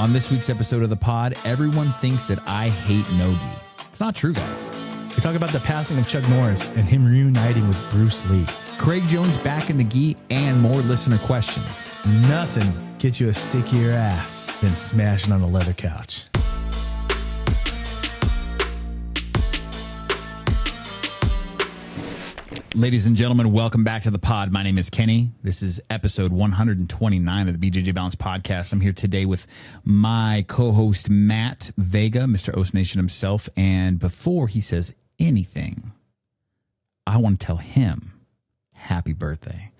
On this week's episode of the pod, everyone thinks that I hate no-gi. It's not true, guys. We talk about the passing of Chuck Norris and him reuniting with Bruce Lee. Craig Jones back in the gi and more listener questions. Nothing gets you a stickier ass than smashing on a leather couch. Ladies and gentlemen, welcome back to the pod. My name is Kenny. This is episode 129 of the BJJ Balance podcast. I'm here today with my co-host, Matt Vega, Mr. Oast Nation himself. And before he says anything, I want to tell him happy birthday.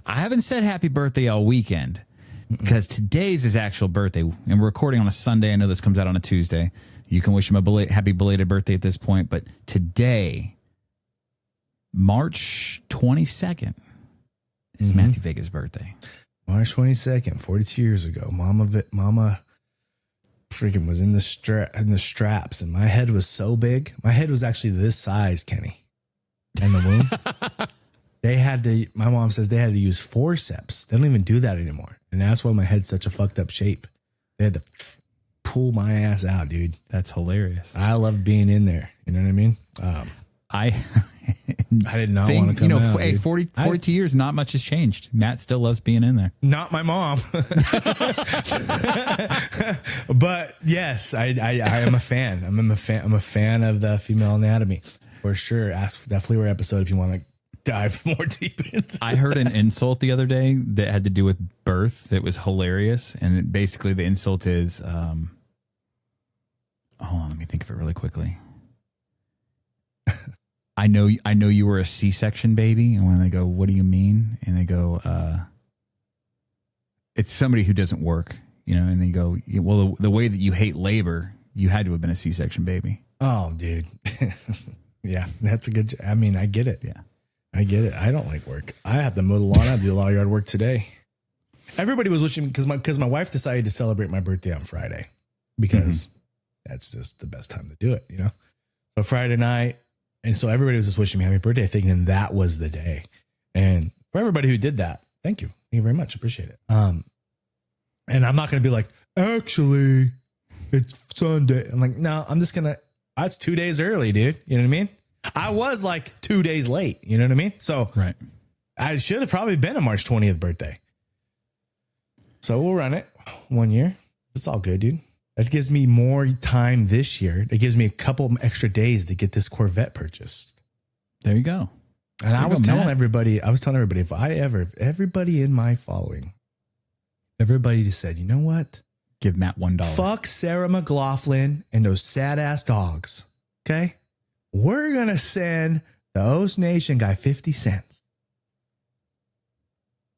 I haven't said happy birthday all weekend because today's his actual birthday. And we're recording on a Sunday. I know this comes out on a Tuesday. You can wish him a happy belated birthday at this point. But today, March 22nd is Matthew Vega's birthday. March 22nd, 42 years ago. Mama freaking was in the straps, and my head was so big. My head was actually this size, Kenny. And the womb. My mom says they had to use forceps. They don't even do that anymore. And that's why my head's such a fucked up shape. They had to pull my ass out, dude. That's hilarious. I loved being in there. You know what I mean? I did not want to come out. Hey, 42 years, not much has changed. Matt still loves being in there. Not my mom. But yes, I am a fan. I'm a fan of the female anatomy for sure. Ask that Fleer episode if you want to dive more deep into. I heard an insult the other day that had to do with birth that was hilarious. And basically the insult is, hold on, let me think of it really quickly. I know you were a C-section baby. And when they go, what do you mean? And they go, it's somebody who doesn't work, you know, and they go, well, the way that you hate labor, you had to have been a C-section baby. Oh, dude. Yeah, that's a good, I mean, I get it. Yeah, I get it. I don't like work. I have to mow the lawn. I have to do a lot of yard work today. Everybody was wishing, because my wife decided to celebrate my birthday on Friday because that's just the best time to do it, you know? So Friday night, and so everybody was just wishing me happy birthday, thinking that was the day. And for everybody who did that, thank you. Thank you very much. Appreciate it. And I'm not going to be like, actually, it's Sunday. I'm like, no, I'm just going to, that's 2 days early, dude. You know what I mean? I was like 2 days late. You know what I mean? So right. I should have probably been a March 20th birthday. So we'll run it 1 year. It's all good, dude. That gives me more time this year. It gives me a couple extra days to get this Corvette purchased. There you go. And I was telling everybody, if everybody in my following, everybody just said, you know what? Give Matt $1. Fuck Sarah McLaughlin and those sad ass dogs. Okay. We're going to send the Oast Nation guy 50 cents.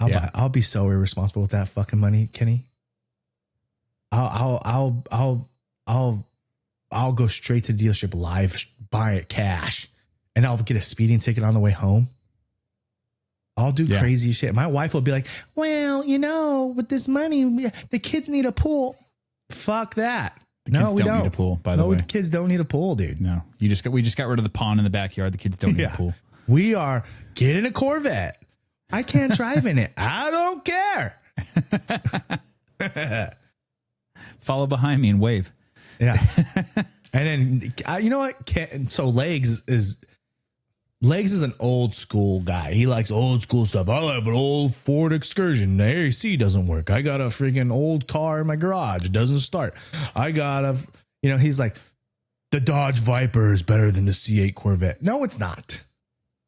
I'll be so irresponsible with that fucking money, Kenny. I'll go straight to the dealership live, buy it cash, and I'll get a speeding ticket on the way home. I'll do crazy shit. My wife will be like, well, you know, with this money, the kids need a pool. Fuck that. The kids don't need a pool, by the way. No, the kids don't need a pool, dude. No, we just got rid of the pond in the backyard. The kids don't need a pool. We are getting a Corvette. I can't drive in it. I don't care. Follow behind me and wave. Yeah. And then, you know what? So Legs is an old school guy. He likes old school stuff. I have an old Ford Excursion. The AC doesn't work. I got a freaking old car in my garage. It doesn't start. He's like, the Dodge Viper is better than the C8 Corvette. No, it's not.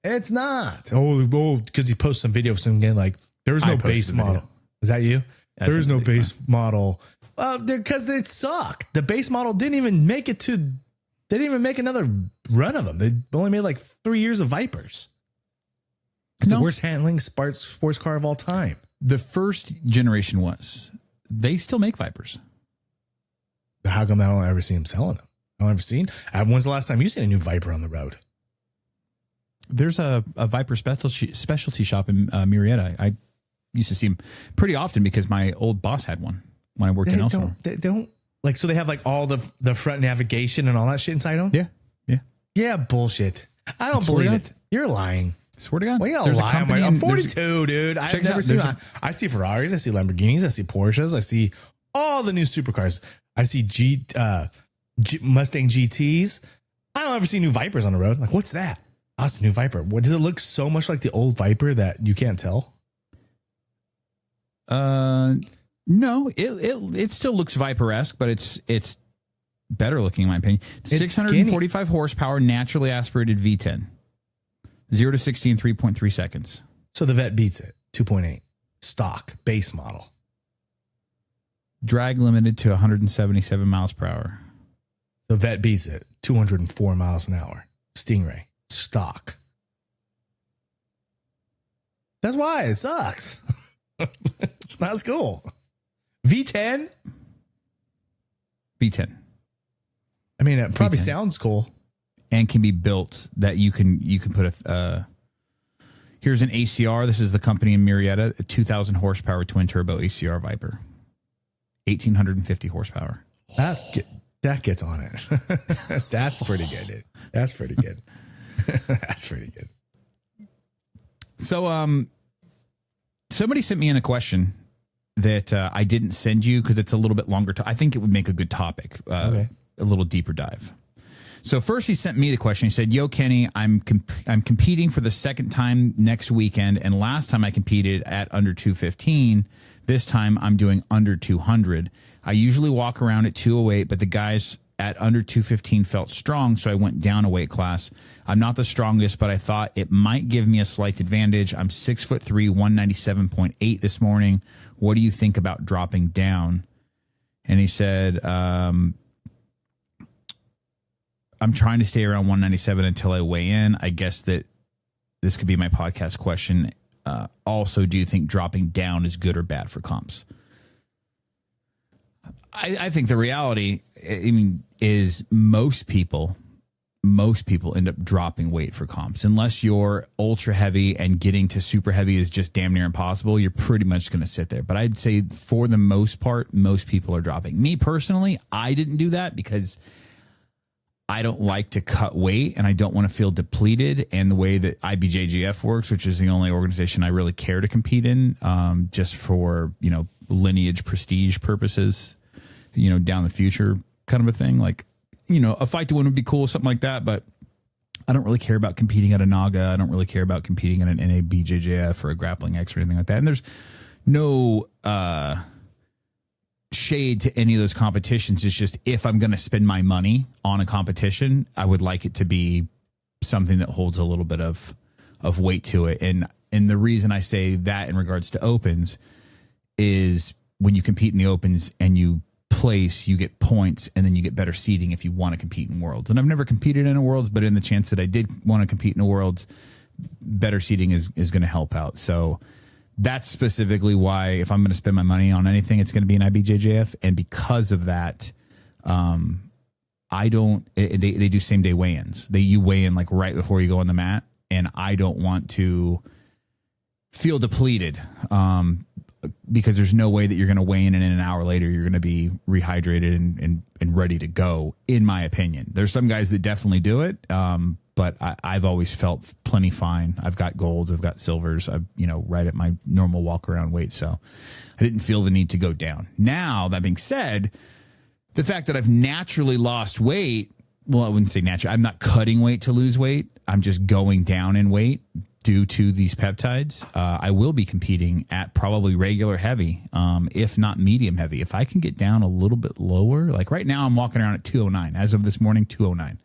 It's not. Oh, because he posted some video of some guy like, there's no base model. Is that you? There's no base model. Because it sucked. The base model didn't even make another run of them. They only made like 3 years of Vipers. It's the worst handling sports car of all time. The first generation was. They still make Vipers. How come I don't ever see them selling them? I don't ever seen. When's the last time you seen a new Viper on the road? There's a Viper specialty shop in Murrieta. I used to see them pretty often because my old boss had one when I worked in Elsinore. They don't like, so they have like all the front navigation and all that shit inside them? Yeah. Yeah, bullshit. I don't believe it. You're lying. Swear to God. Well, there's a company. I'm 42, dude. I've never seen that. I see Ferraris. I see Lamborghinis. I see Porsches. I see all the new supercars. I see Mustang GTs. I don't ever see new Vipers on the road. Like, what's that? Oh, it's a new Viper. What, does it look so much like the old Viper that you can't tell? No, it still looks Viper-esque, but it's better looking in my opinion. It's 645 horsepower, naturally aspirated V10. 0 to 60 in 3.3 seconds. So the Vet beats it. 2.8. Stock. Base model. Drag limited to 177 miles per hour. The Vet beats it. 204 miles an hour. Stingray. Stock. That's why it sucks. It's not as cool. V10? V10. I mean, it probably V10. sounds cool. And can be built that you can put here's an ACR. This is the company in Marietta, a 2,000 horsepower twin turbo ACR Viper. 1,850 horsepower. That gets on it. That's pretty good, dude. That's pretty good. That's pretty good. So, somebody sent me in a question that I didn't send you because it's a little bit longer. I think it would make a good topic, Okay. A little deeper dive. So first he sent me the question. He said, yo, Kenny, I'm competing for the second time next weekend. And last time I competed at under 215. This time I'm doing under 200. I usually walk around at 208, but the guys at under 215 felt strong, so I went down a weight class. I'm not the strongest, but I thought it might give me a slight advantage. I'm 6'3", 197.8 this morning. What do you think about dropping down? And he said, I'm trying to stay around 197 until I weigh in. I guess that this could be my podcast question. Also, do you think dropping down is good or bad for comps? I think the reality, is most people end up dropping weight for comps. Unless you're ultra heavy and getting to super heavy is just damn near impossible, you're pretty much going to sit there. But I'd say for the most part, most people are dropping. Me personally, I didn't do that because I don't like to cut weight and I don't want to feel depleted. And the way that IBJJF works, which is the only organization I really care to compete in, just for, lineage prestige purposes, down the future kind of a thing. Like, a fight to win would be cool, something like that. But I don't really care about competing at a Naga. I don't really care about competing at an BJJF or a Grappling X or anything like that. And there's no, shade to any of those competitions. It's just, if I'm going to spend my money on a competition, I would like it to be something that holds a little bit of weight to it. And the reason I say that in regards to opens is when you compete in the opens and you place, you get points and then you get better seating if you want to compete in worlds. And I've never competed in a worlds, but in the chance that I did want to compete in a worlds, better seating is going to help out. So that's specifically why if I'm going to spend my money on anything, it's going to be an IBJJF. And because of that, they do same day weigh-ins. You weigh in like right before you go on the mat. And I don't want to feel depleted, because there's no way that you're going to weigh in and an hour later, you're going to be rehydrated and ready to go, in my opinion. There's some guys that definitely do it. But I've always felt plenty fine. I've got golds, I've got silvers, I'm, right at my normal walk around weight. So I didn't feel the need to go down. Now, that being said, the fact that I've naturally lost weight, well, I wouldn't say natural. I'm not cutting weight to lose weight. I'm just going down in weight due to these peptides. I will be competing at probably regular heavy, if not medium heavy. If I can get down a little bit lower, like right now I'm walking around at 209. As of this morning, 209.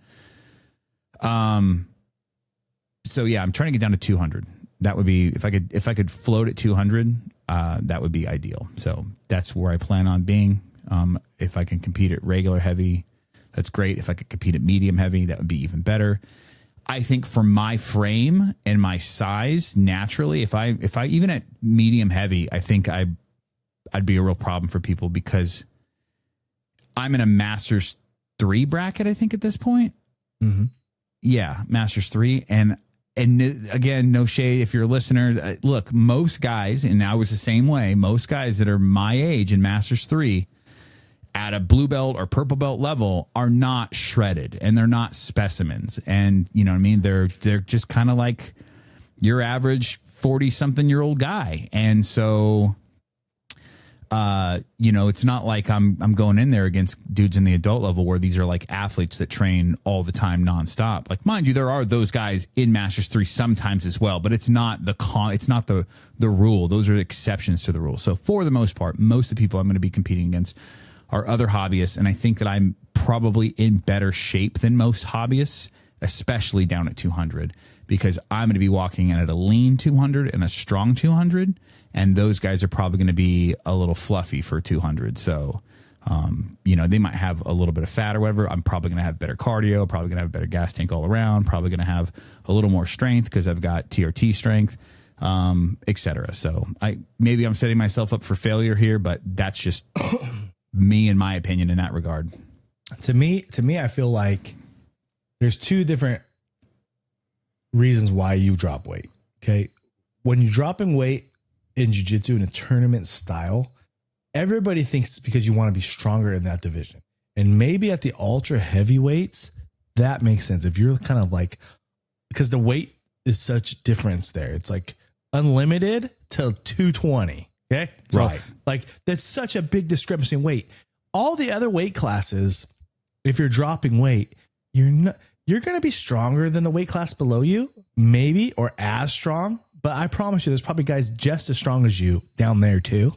So yeah, I'm trying to get down to 200. That would be, if I could float at 200, that would be ideal. So that's where I plan on being. If I can compete at regular heavy, that's great. If I could compete at medium heavy, that would be even better. I think for my frame and my size, naturally, if I even at medium heavy, I think I'd be a real problem for people because I'm in a Masters 3 bracket, I think, at this point. Mm-hmm. Yeah, Masters 3. And again, no shade if you're a listener. Look, most guys, and I was the same way, most guys that are my age in Masters 3 at a blue belt or purple belt level are not shredded and they're not specimens. And you know what I mean? They're just kind of like your average 40-something-year-old guy. And so it's not like I'm going in there against dudes in the adult level where these are like athletes that train all the time nonstop. Like, mind you, there are those guys in Masters 3 sometimes as well, but it's not the rule. Those are exceptions to the rule. So for the most part, most of the people I'm going to be competing against are other hobbyists, and I think that I'm probably in better shape than most hobbyists, especially down at 200, because I'm going to be walking in at a lean 200 and a strong 200. And those guys are probably going to be a little fluffy for 200. So, they might have a little bit of fat or whatever. I'm probably going to have better cardio, probably going to have a better gas tank all around, probably going to have a little more strength because I've got TRT strength, et cetera. So maybe I'm setting myself up for failure here, but that's just me and my opinion in that regard. To me, I feel like there's two different reasons why you drop weight. Okay. When you're dropping weight in jiu-jitsu in a tournament style, everybody thinks it's because you want to be stronger in that division. And maybe at the ultra heavyweights, that makes sense. If you're kind of like, because the weight is such difference there. It's like unlimited to 220. Okay. So right. Like that's such a big discrepancy in weight. All the other weight classes, if you're dropping weight, you're going to be stronger than the weight class below you, maybe, or as strong. But I promise you, there's probably guys just as strong as you down there too.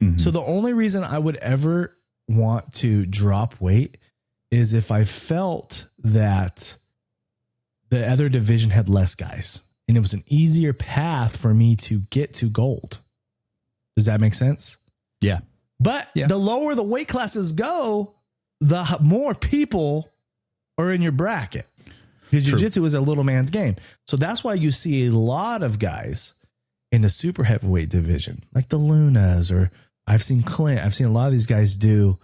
Mm-hmm. So the only reason I would ever want to drop weight is if I felt that the other division had less guys and it was an easier path for me to get to gold. Does that make sense? Yeah. But the lower the weight classes go, the more people are in your bracket. Because jiu-jitsu is a little man's game. So that's why you see a lot of guys in the super heavyweight division, like the Lunas, or I've seen Clint. I've seen a lot of these guys do,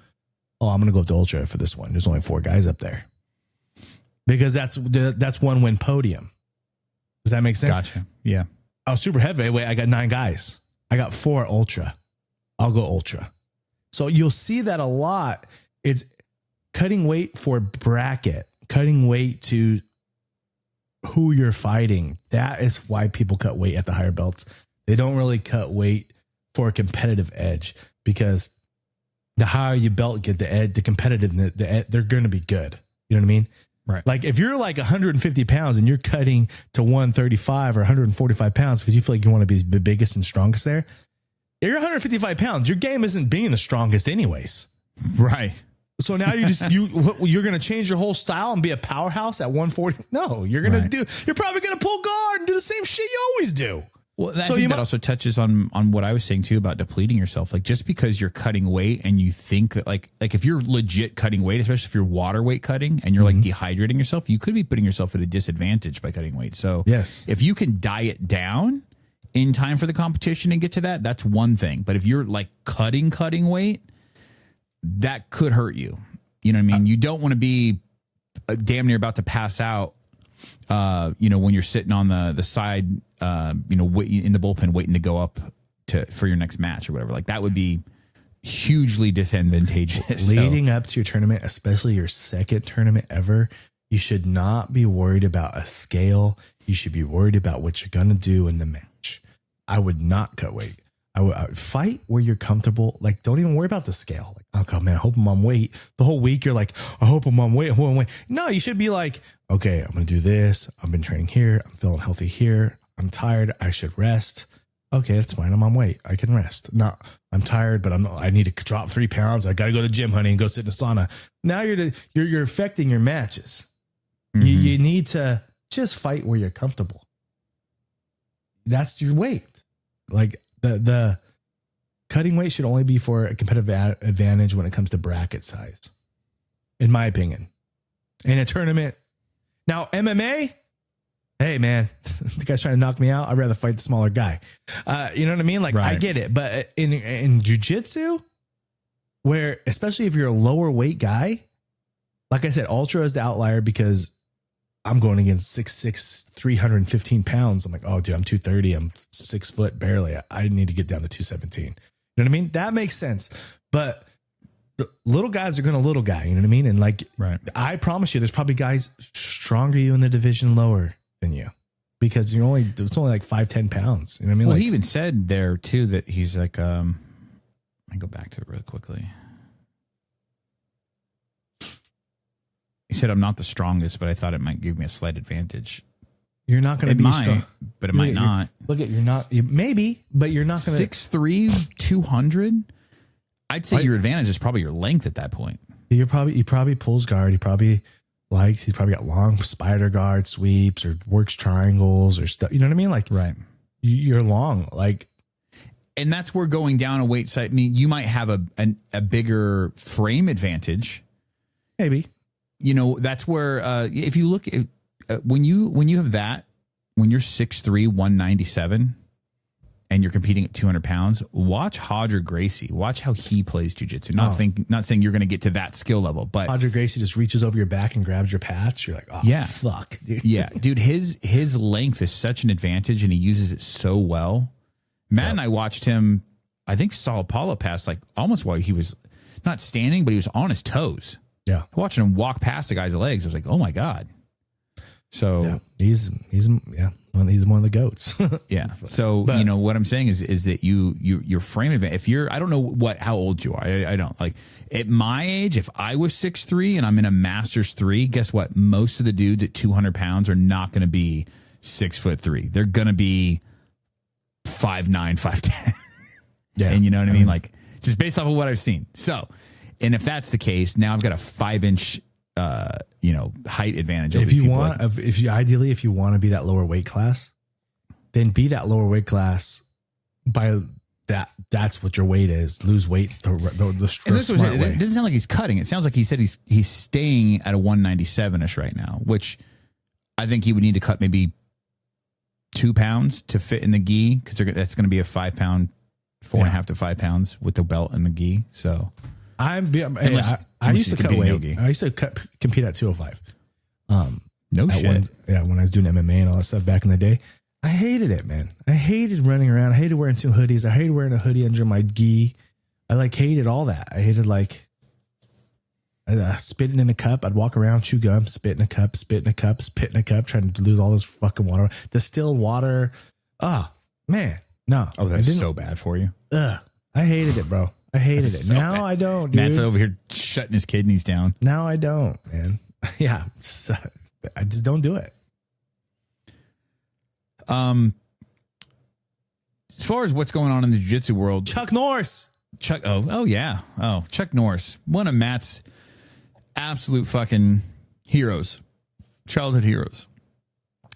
I'm going to go up to ultra for this one. There's only 4 guys up there. Because that's one win podium. Does that make sense? Gotcha. Yeah. I was super heavyweight. I got 9 guys. I got 4 ultra. I'll go ultra. So you'll see that a lot. It's cutting weight for bracket, cutting weight to who you're fighting. That is why people cut weight at the higher belts. They don't really cut weight for a competitive edge, because the higher you belt get, the edge, the competitiveness, they're going to be good. You know what I mean? Right. Like if you're like 150 pounds and you're cutting to 135 or 145 pounds because you feel like you want to be the biggest and strongest there, you're 155 pounds. Your game isn't being the strongest anyways. Right. So now you're going to change your whole style and be a powerhouse at 140. No, you're going to you're probably going to pull guard and do the same shit you always do. Well, I think that also touches on what I was saying too about depleting yourself. Like just because you're cutting weight and you think that like if you're legit cutting weight, especially if you're water weight cutting and you're like dehydrating yourself, you could be putting yourself at a disadvantage by cutting weight. So yes, if you can diet down in time for the competition and get to that, that's one thing. But if you're like cutting weight, that could hurt you. You know what I mean? You don't want to be damn near about to pass out, when you're sitting on the side, in the bullpen waiting to go up for your next match or whatever. Like that would be hugely disadvantageous. Leading up to your tournament, especially your second tournament ever, you should not be worried about a scale. You should be worried about what you're going to do in the match. I would not cut weight. I would fight where you're comfortable. Like, don't even worry about the scale. Like, oh God, man, I hope I'm on weight. The whole week you're like, I hope I'm on weight. No, you should be like, okay, I'm going to do this. I've been training here. I'm feeling healthy here. I'm tired. I should rest. Okay, that's fine. I'm on weight. I can rest. No, I'm tired, but I need to drop 3 pounds. I got to go to the gym, honey, and go sit in the sauna. Now you're affecting your matches. Mm-hmm. You need to just fight where you're comfortable. That's your weight. Like, the cutting weight should only be for a competitive advantage when it comes to bracket size, in my opinion. In a tournament. Now, MMA, hey, man, the guy's trying to knock me out. I'd rather fight the smaller guy. You know what I mean? Like, right. I get it. But in jiu-jitsu, where, especially if you're a lower weight guy, like I said, ultra is the outlier because I'm going against 6'6", 315 pounds. I'm like, oh, dude, I'm 230. I'm 6 foot barely. I need to get down to 217. You know what I mean? That makes sense. But the little guys are going to little guy. You know what I mean? And like, right. I promise you, there's probably guys stronger you in the division lower than you because it's only like 5-10 pounds. You know what I mean? Well, like, he even said there too that he's like, me go back to it real quickly. He said, I'm not the strongest, but I thought it might give me a slight advantage. You're not going to be strong. But it might not. Look at, you're not, maybe, but you're not going to. 6'3", 200. I'd say your advantage is probably your length at that point. He probably pulls guard. He's probably got long spider guard sweeps or works triangles or stuff. You know what I mean? Like, right. You're long. Like, and that's where going down a weight side. I mean, you might have a bigger frame advantage. Maybe. You know, that's where, if you look at, when you have that, when you're 6'3", 197, and you're competing at 200 pounds, watch Hodger Gracie. Watch how he plays jiu-jitsu. Not saying you're going to get to that skill level, but Hodger Gracie just reaches over your back and grabs your pads. You're like, oh, yeah, fuck, dude. Yeah, dude, his length is such an advantage, and he uses it so well. Matt and I watched him, I think, Sao Paulo pass like almost while he was not standing, but he was on his toes. Yeah, watching him walk past the guy's legs, I was like, oh my God. So yeah, he's one of the goats. Yeah. So, but, you know, what I'm saying is that your frame event, if you're, I don't know how old you are. I don't like at my age. If I was 6'3" and I'm in a Masters 3, guess what? Most of the dudes at 200 pounds are not going to be 6'3". They're going to be 5'9", 5'10". Yeah. And you know what I mean? Like just based off of what I've seen. So, and if that's the case, now I've got a 5-inch, height advantage. If you want to be that lower weight class, then be that lower weight class by that. That's what your weight is. Lose weight the smart way. It doesn't sound like he's cutting. It sounds like he said he's staying at a 197-ish right now, which I think he would need to cut maybe 2 pounds to fit in the gi, because that's going to be a 5 pound, 4.5 to 5 pounds with the belt and the gi. So I used to cut weight. I used to compete at 205. No shit. When I was doing MMA and all that stuff back in the day, I hated it, man. I hated running around. I hated wearing 2 hoodies. I hated wearing a hoodie under my gi. I hated all that. I hated spitting in a cup. I'd walk around, chew gum, spit in a cup, trying to lose all this fucking water. Distilled water. Oh, man. No. Oh, that's so bad for you. I hated it, bro. I hated it. So now bad. I don't, dude. Matt's over here shutting his kidneys down. Now I don't, man. Yeah. I just don't do it. As far as what's going on in the jiu-jitsu world, Chuck Norris. Chuck Norris, one of Matt's absolute fucking heroes, childhood heroes.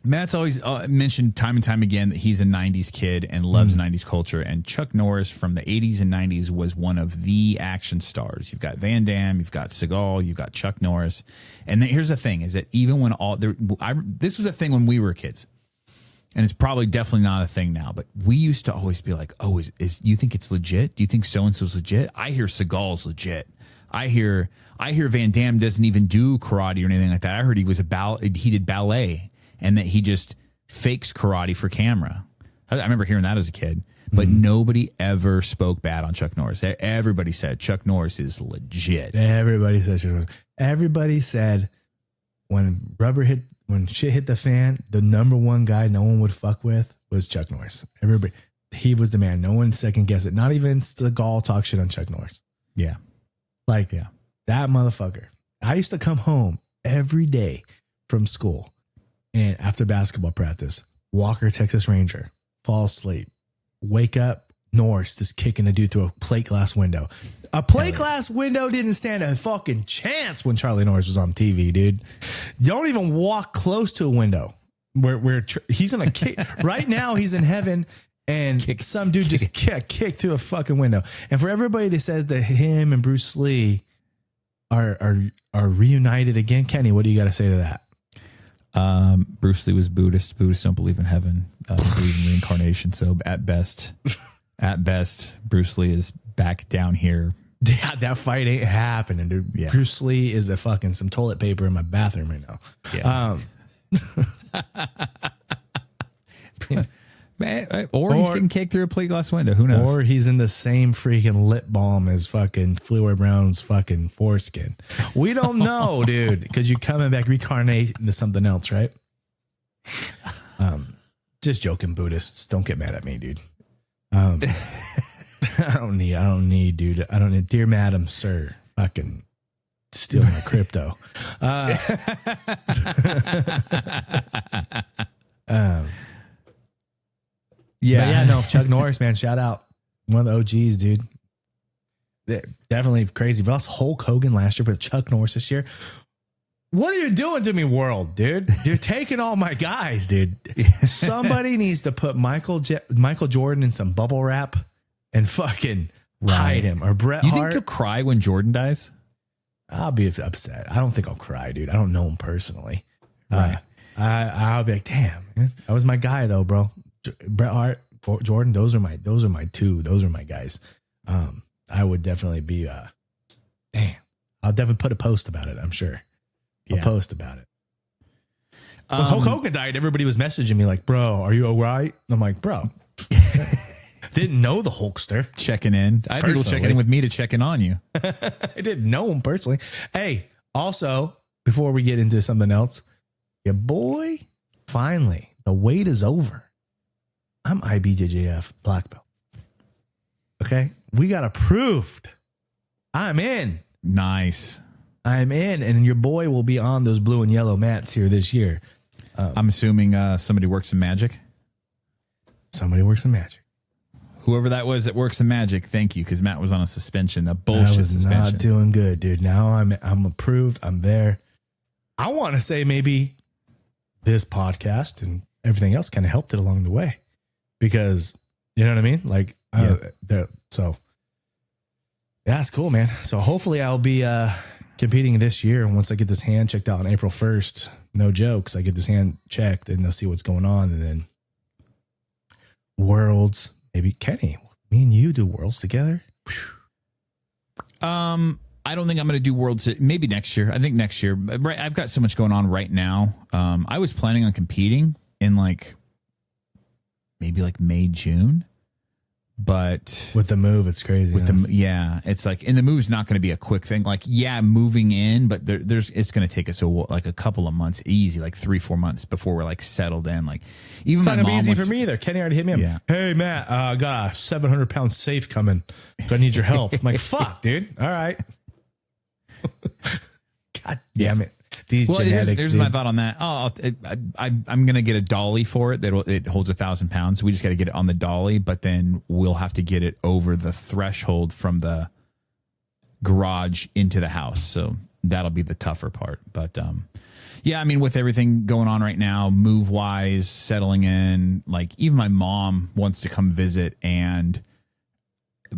Matt's always mentioned time and time again that he's a 90s kid and loves 90s culture. And Chuck Norris from the 80s and 90s was one of the action stars. You've got Van Damme, you've got Seagal, you've got Chuck Norris. And then here's the thing is that even when this was a thing when we were kids. And it's probably definitely not a thing now, but we used to always be like, oh, is you think it's legit? Do you think so-and-so's legit? I hear Seagal's legit. I hear Van Damme doesn't even do karate or anything like that. I heard he did ballet. And that he just fakes karate for camera. I remember hearing that as a kid. But nobody ever spoke bad on Chuck Norris. Everybody said Chuck Norris is legit. Everybody said Chuck Norris. Everybody said when shit hit the fan, the number one guy no one would fuck with was Chuck Norris. Everybody, he was the man. No one second guessed it. Not even Seagal talk shit on Chuck Norris. Yeah. That motherfucker. I used to come home every day from school. And after basketball practice, Walker, Texas Ranger, fall asleep, wake up, Norris just kicking a dude through a plate glass window. A plate glass window didn't stand a fucking chance when Charlie Norris was on TV, dude. Don't even walk close to a window where he's going to kick. Right now, he's in heaven and some dude just kicked through a fucking window. And for everybody that says that him and Bruce Lee are reunited again, Kenny, what do you got to say to that? Bruce Lee was Buddhist. Buddhists don't believe in heaven, believe in reincarnation. So at best, Bruce Lee is back down here. Yeah, that fight ain't happening, dude. Yeah. Bruce Lee is some toilet paper in my bathroom right now. Yeah. Or he's getting kicked through a plate glass window. Who knows? Or he's in the same freaking lip balm as fucking Fluor Brown's fucking foreskin. We don't know, dude, because you coming back reincarnate into something else, right? Just joking, Buddhists. Don't get mad at me, dude. I don't need, dude. I don't need. Dear Madam Sir, fucking steal my crypto. Yeah, no, Chuck Norris, man, shout out. One of the OGs, dude. Definitely crazy. But also Hulk Hogan last year, but Chuck Norris this year. What are you doing to me, world, dude? You're taking all my guys, dude. Somebody needs to put Michael Jordan in some bubble wrap and fucking hide him. Or Bret Hart. You think you'll cry when Jordan dies? I'll be upset. I don't think I'll cry, dude. I don't know him personally. Right. I'll be like, damn, man, that was my guy though, bro. Bret Hart, Jordan, those are my two. Those are my guys. I would definitely be damn. I'll definitely put a post about it, I'm sure. I'll post about it. When Hulk Hogan died, everybody was messaging me like, bro, are you all right? And I'm like, bro. Didn't know the Hulkster. Checking in. I had people checking in with me to check in on you. I didn't know him personally. Hey, also, before we get into something else, your boy, finally, the wait is over. I'm IBJJF black belt. Okay? We got approved. I'm in. Nice. I'm in, and your boy will be on those blue and yellow mats here this year. I'm assuming somebody works in magic. Somebody works in magic. Whoever that was that works in magic, thank you, because Matt was on a suspension, a bullshit suspension. Not doing good, dude. Now I'm approved. I'm there. I want to say maybe this podcast and everything else kind of helped it along the way, because you know what I mean. Like, so that's cool, man. So hopefully I'll be competing this year. And once I get this hand checked out on April 1st, no jokes, I get this hand checked and they'll see what's going on. And then Worlds, maybe Kenny, me and you do Worlds together. I don't think I'm going to do Worlds. Maybe next year. I think next year. Right, I've got so much going on right now. I was planning on competing in maybe May, June. But with the move, it's crazy. It's like, and the move's not going to be a quick thing. Like, moving in, but it's going to take us a couple of months, easy, like 3-4 months before we're like settled in. Like, even it's my not going to mom be easy for me either. Kenny already hit me up. Yeah. Hey, Matt, I got a 700-pound safe coming. So I need your help. I'm like, fuck, dude. All right. God damn it. These genetics. Here's my thought on that. I'm going to get a dolly for it. It holds 1,000 pounds. We just got to get it on the dolly, but then we'll have to get it over the threshold from the garage into the house. So that'll be the tougher part. But I mean, with everything going on right now, move wise, settling in, like even my mom wants to come visit, and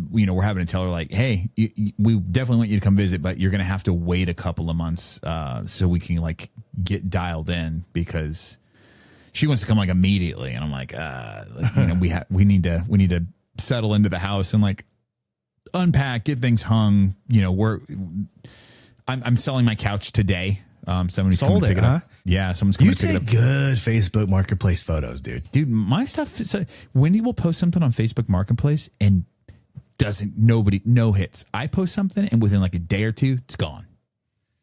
we're having to tell her like, hey, we definitely want you to come visit, but you're going to have to wait a couple of months so we can like get dialed in, because she wants to come like immediately. And I'm like, we need to settle into the house and like unpack, get things hung. I'm selling my couch today. Somebody's coming to pick it up. Yeah, someone's coming to pick it up. You take good Facebook Marketplace photos, dude. Dude, my stuff. So Wendy will post something on Facebook Marketplace and no hits. I post something and within like a day or two, it's gone.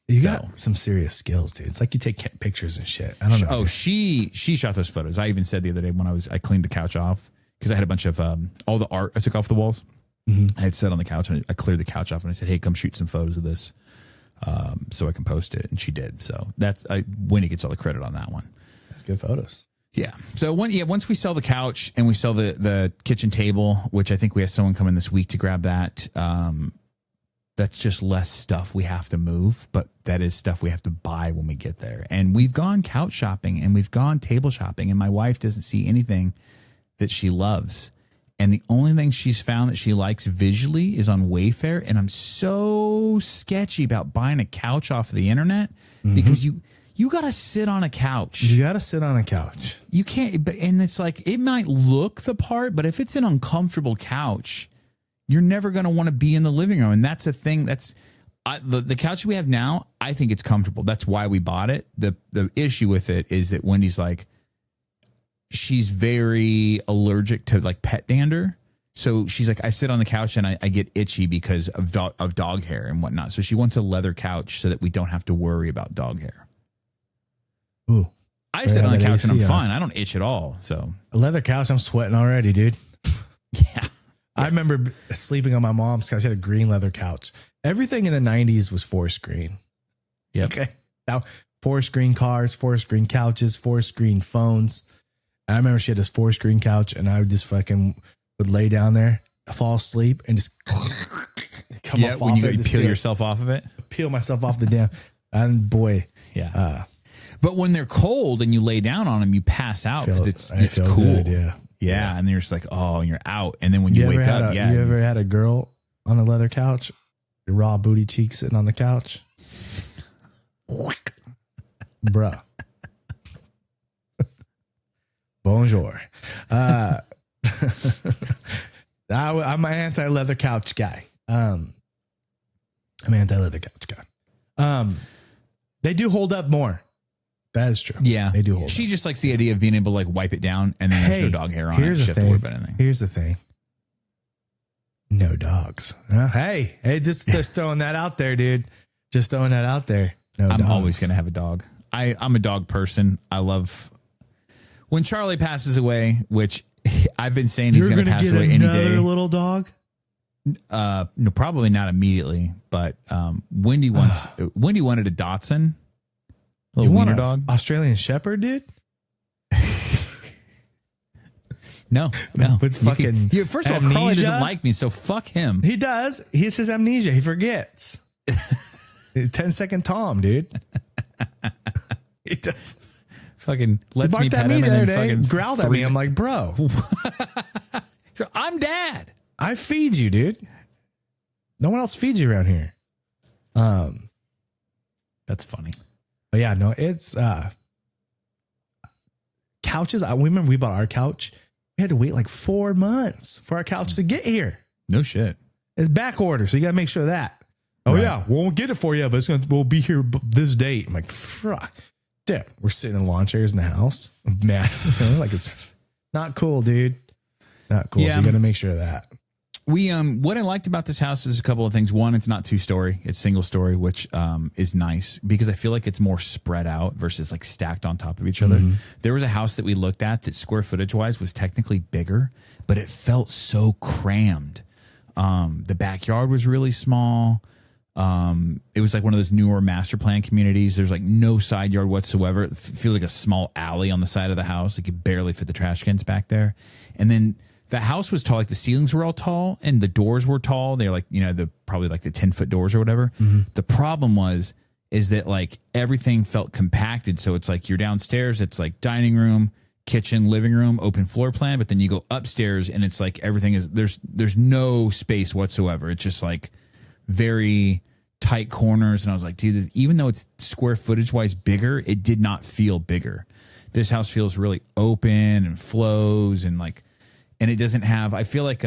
You got some serious skills, dude. It's like you take pictures and shit. I don't know. Oh, she shot those photos. I even said the other day when I cleaned the couch off, because I had a bunch of all the art I took off the walls. Mm-hmm. I had sat on the couch and I cleared the couch off and I said, hey, come shoot some photos of this so I can post it. And she did. So Wendy gets all the credit on that one. That's good photos. Yeah. So once we sell the couch and we sell the kitchen table, which I think we have someone coming this week to grab that, that's just less stuff we have to move, but that is stuff we have to buy when we get there. And we've gone couch shopping and we've gone table shopping, and my wife doesn't see anything that she loves. And the only thing she's found that she likes visually is on Wayfair. And I'm so sketchy about buying a couch off of the internet, because you got to sit on a couch. You got to sit on a couch. You can't. And it's like, it might look the part, but if it's an uncomfortable couch, you're never going to want to be in the living room. And that's a thing. The couch we have now, I think it's comfortable. That's why we bought it. The issue with it is that Wendy's like, she's very allergic to like pet dander. So she's like, I sit on the couch and I get itchy because of dog hair and whatnot. So she wants a leather couch so that we don't have to worry about dog hair. Ooh, I sit on the couch and I'm fine. I don't itch at all. So a leather couch, I'm sweating already, dude. Yeah. I remember sleeping on my mom's couch. She had a green leather couch. Everything in the 90s was forest green. Yeah. Okay. Now, forest green cars, forest green couches, forest green phones. And I remember she had this forest green couch, and I would just would lay down there, fall asleep, and just come off when it. You peel yourself off of it. Peel myself off the damn. And boy. Yeah. But when they're cold and you lay down on them, you pass out because it's cool. Good, yeah. And then you're just like, oh, and you're out. And then when you wake up, you ever had a girl on a leather couch? Your raw booty cheek sitting on the couch? Bruh. Bonjour. I'm an anti-leather couch guy. They do hold up more. That is true. Yeah. They do hold up. She just likes the idea of being able to like wipe it down and then there's no dog hair on it. Here's She the have to worry thing. about anything. Here's the thing. No dogs. Hey, just throwing that out there, dude. Just throwing that out there. No dogs. I'm always going to have a dog. I'm a dog person. I love when Charlie passes away, which I've been saying he's going to pass away any day. Another little dog? No, probably not immediately, but Wendy wanted a Dachshund. Little wiener dog. Australian Shepherd, dude? No. With fucking first of all, Carly doesn't like me, so fuck him. He does. He has his amnesia. He forgets. 10-second Tom, dude. He does. Fucking lets me pet him and then fucking growled at me. I'm like, bro. I'm dad. I feed you, dude. No one else feeds you around here. That's funny. But yeah, no, it's couches. We remember we bought our couch. We had to wait like 4 months for our couch to get here. No shit. It's back order, so you got to make sure of that. Oh right. Yeah, we won't get it for you, but we'll be here this date. I'm like, fuck. Dude, we're sitting in lawn chairs in the house. Man, like it's not cool, dude. Not cool. Yeah. So you got to make sure of that. What I liked about this house is a couple of things. One, it's not 2-story; it's single story, which is nice because I feel like it's more spread out versus like stacked on top of each other. Mm-hmm. There was a house that we looked at that square footage wise was technically bigger, but it felt so crammed. The backyard was really small. It was like one of those newer master plan communities. There's like no side yard whatsoever. It feels like a small alley on the side of the house. Like you barely fit the trash cans back there. And then the house was tall, like the ceilings were all tall and the doors were tall. They're like, probably like the 10-foot doors or whatever. Mm-hmm. The problem is that like everything felt compacted. So it's like you're downstairs, it's like dining room, kitchen, living room, open floor plan. But then you go upstairs and it's like everything is there's no space whatsoever. It's just like very tight corners. And I was like, dude, even though it's square footage wise bigger, it did not feel bigger. This house feels really open and flows and it doesn't have, I feel like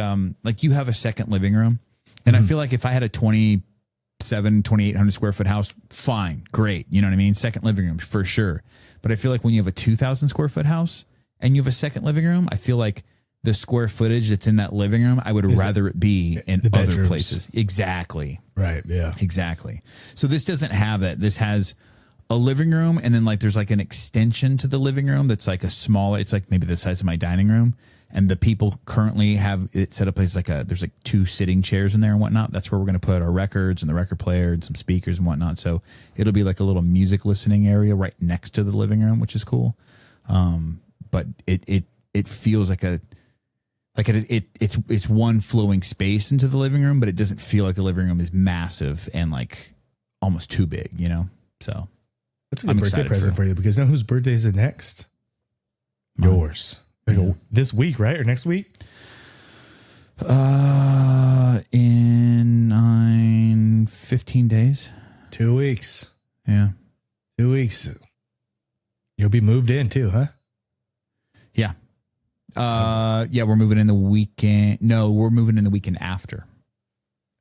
you have a second living room. And I feel like if I had a 2,800 square foot house, fine, great. You know what I mean? Second living room for sure. But I feel like when you have a 2,000 square foot house and you have a second living room, I feel like the square footage that's in that living room, I would rather it be in other places. Exactly. Right. Yeah. Exactly. So this doesn't have that. This has a living room and then like there's like an extension to the living room that's like a smaller, it's like maybe the size of my dining room. And the people currently have it set up as there's like 2 sitting chairs in there and whatnot. That's where we're going to put our records and the record player and some speakers and whatnot. So it'll be like a little music listening area right next to the living room, which is cool. But it feels like it's one flowing space into the living room, but it doesn't feel like the living room is massive and like almost too big, So that's a good birthday present for you because you know whose birthday is it next? Yours. This week, right? Or next week? In 15 days. 2 weeks. Yeah. 2 weeks. You'll be moved in too, huh? Yeah. Yeah, we're moving in the weekend. No, we're moving in the weekend after.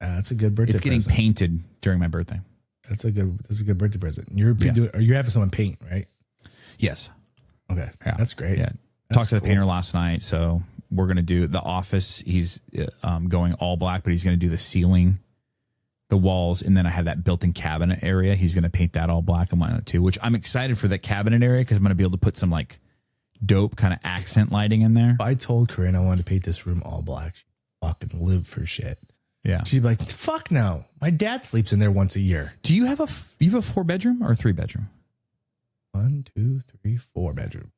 That's a good birthday present. It's getting painted during my birthday. That's a good birthday present. You're having someone paint, right? Yes. Okay. Yeah. That's great. Yeah. Talked to the painter last night, so we're going to do the office. He's going all black, but he's going to do the ceiling, the walls, and then I have that built-in cabinet area. He's going to paint that all black and whatnot too, which I'm excited for that cabinet area because I'm going to be able to put some like dope kind of accent lighting in there. I told Corinne I wanted to paint this room all black. fucking live for shit. Yeah. She'd be like, fuck no. My dad sleeps in there once a year. Do you have a 4-bedroom or a 3-bedroom? 1, 2, 3, 4 bedroom.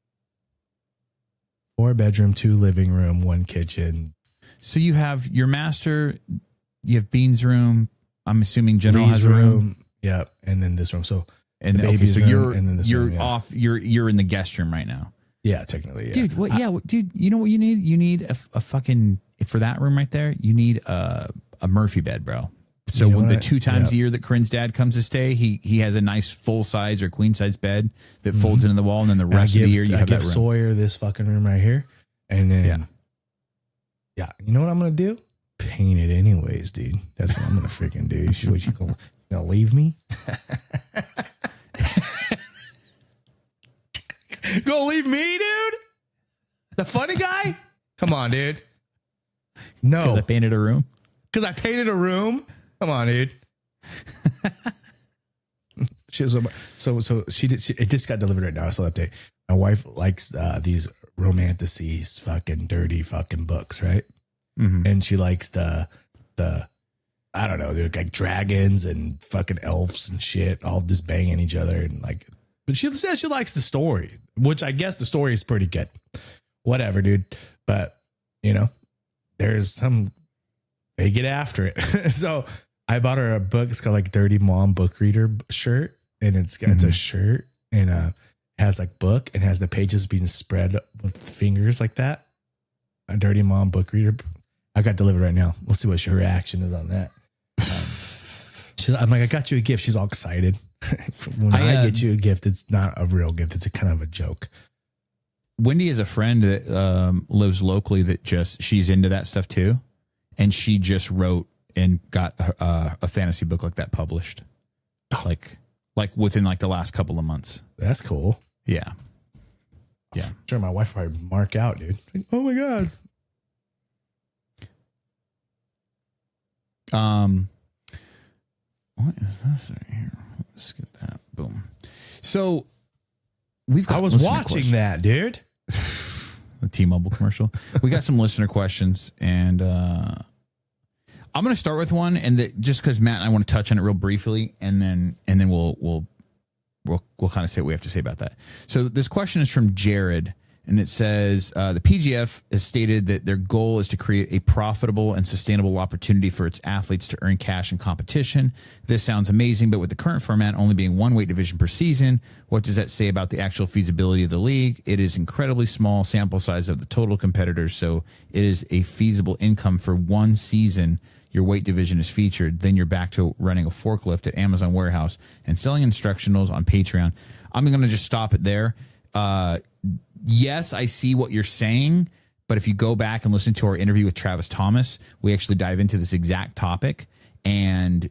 4 bedroom, 2 living room, 1 kitchen. So you have your master, you have Bean's room. I'm assuming General Lee's has a room. Yeah. And then this room. So, and the baby's so room, and then this room, off. You're in the guest room right now. Yeah, technically. Yeah. Dude, dude, you know what you need? You need a fucking, for that room right there, you need a Murphy bed, bro. So when the 2 times a year that Corinne's dad comes to stay, he has a nice full size or queen size bed that folds into the wall, and then the rest of the year you have that room. Sawyer this fucking room right here, and then you know what I'm gonna do? Paint it anyways, dude. That's what I'm gonna freaking do. You gonna leave me? Gonna leave me, dude? The funny guy? Come on, dude. No, because I painted a room. Because I painted a room. Come on, dude. It just got delivered right now. So update. My wife likes these romanticies, fucking dirty fucking books, right? Mm-hmm. And she likes the I don't know, they're like dragons and fucking elves and shit, all just banging each other and like. But she says she likes the story, which I guess the story is pretty good. Whatever, dude. But there's some. They get after it. So I bought her a book. It's called like Dirty Mom Book Reader shirt. And it's a shirt and has like book and has the pages being spread with fingers like that. A Dirty Mom Book Reader. I got delivered right now. We'll see what her reaction is on that. I'm like, I got you a gift. She's all excited. When I get you a gift, it's not a real gift. It's a kind of a joke. Wendy is a friend that lives locally that she's into that stuff too. And she just wrote and got a fantasy book like that published, like within like the last couple of months. That's cool. Yeah, yeah. I'm sure my wife would probably mark out, dude. Like, oh my god. What is this right here? Let's get that. Boom. So we've got. I was watching that, dude. The T-Mobile commercial. We got some listener questions, and I'm going to start with one, and just because Matt and I want to touch on it real briefly, and then we'll kind of say what we have to say about that. So this question is from Jared, and it says the PGF has stated that their goal is to create a profitable and sustainable opportunity for its athletes to earn cash in competition. This sounds amazing, but with the current format only being 1 weight division per season, what does that say about the actual feasibility of the league? It is incredibly small sample size of the total competitors, so it is a feasible income for 1 season. Your weight division is featured, then you're back to running a forklift at Amazon Warehouse and selling instructionals on Patreon. I'm going to just stop it there. Yes, I see what you're saying, but if you go back and listen to our interview with Travis Thomas, we actually dive into this exact topic, and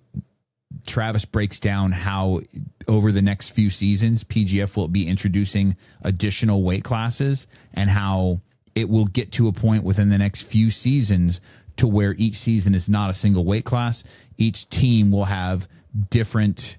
Travis breaks down how over the next few seasons, PGF will be introducing additional weight classes and how it will get to a point within the next few seasons to where each season is not a single weight class. Each team will have different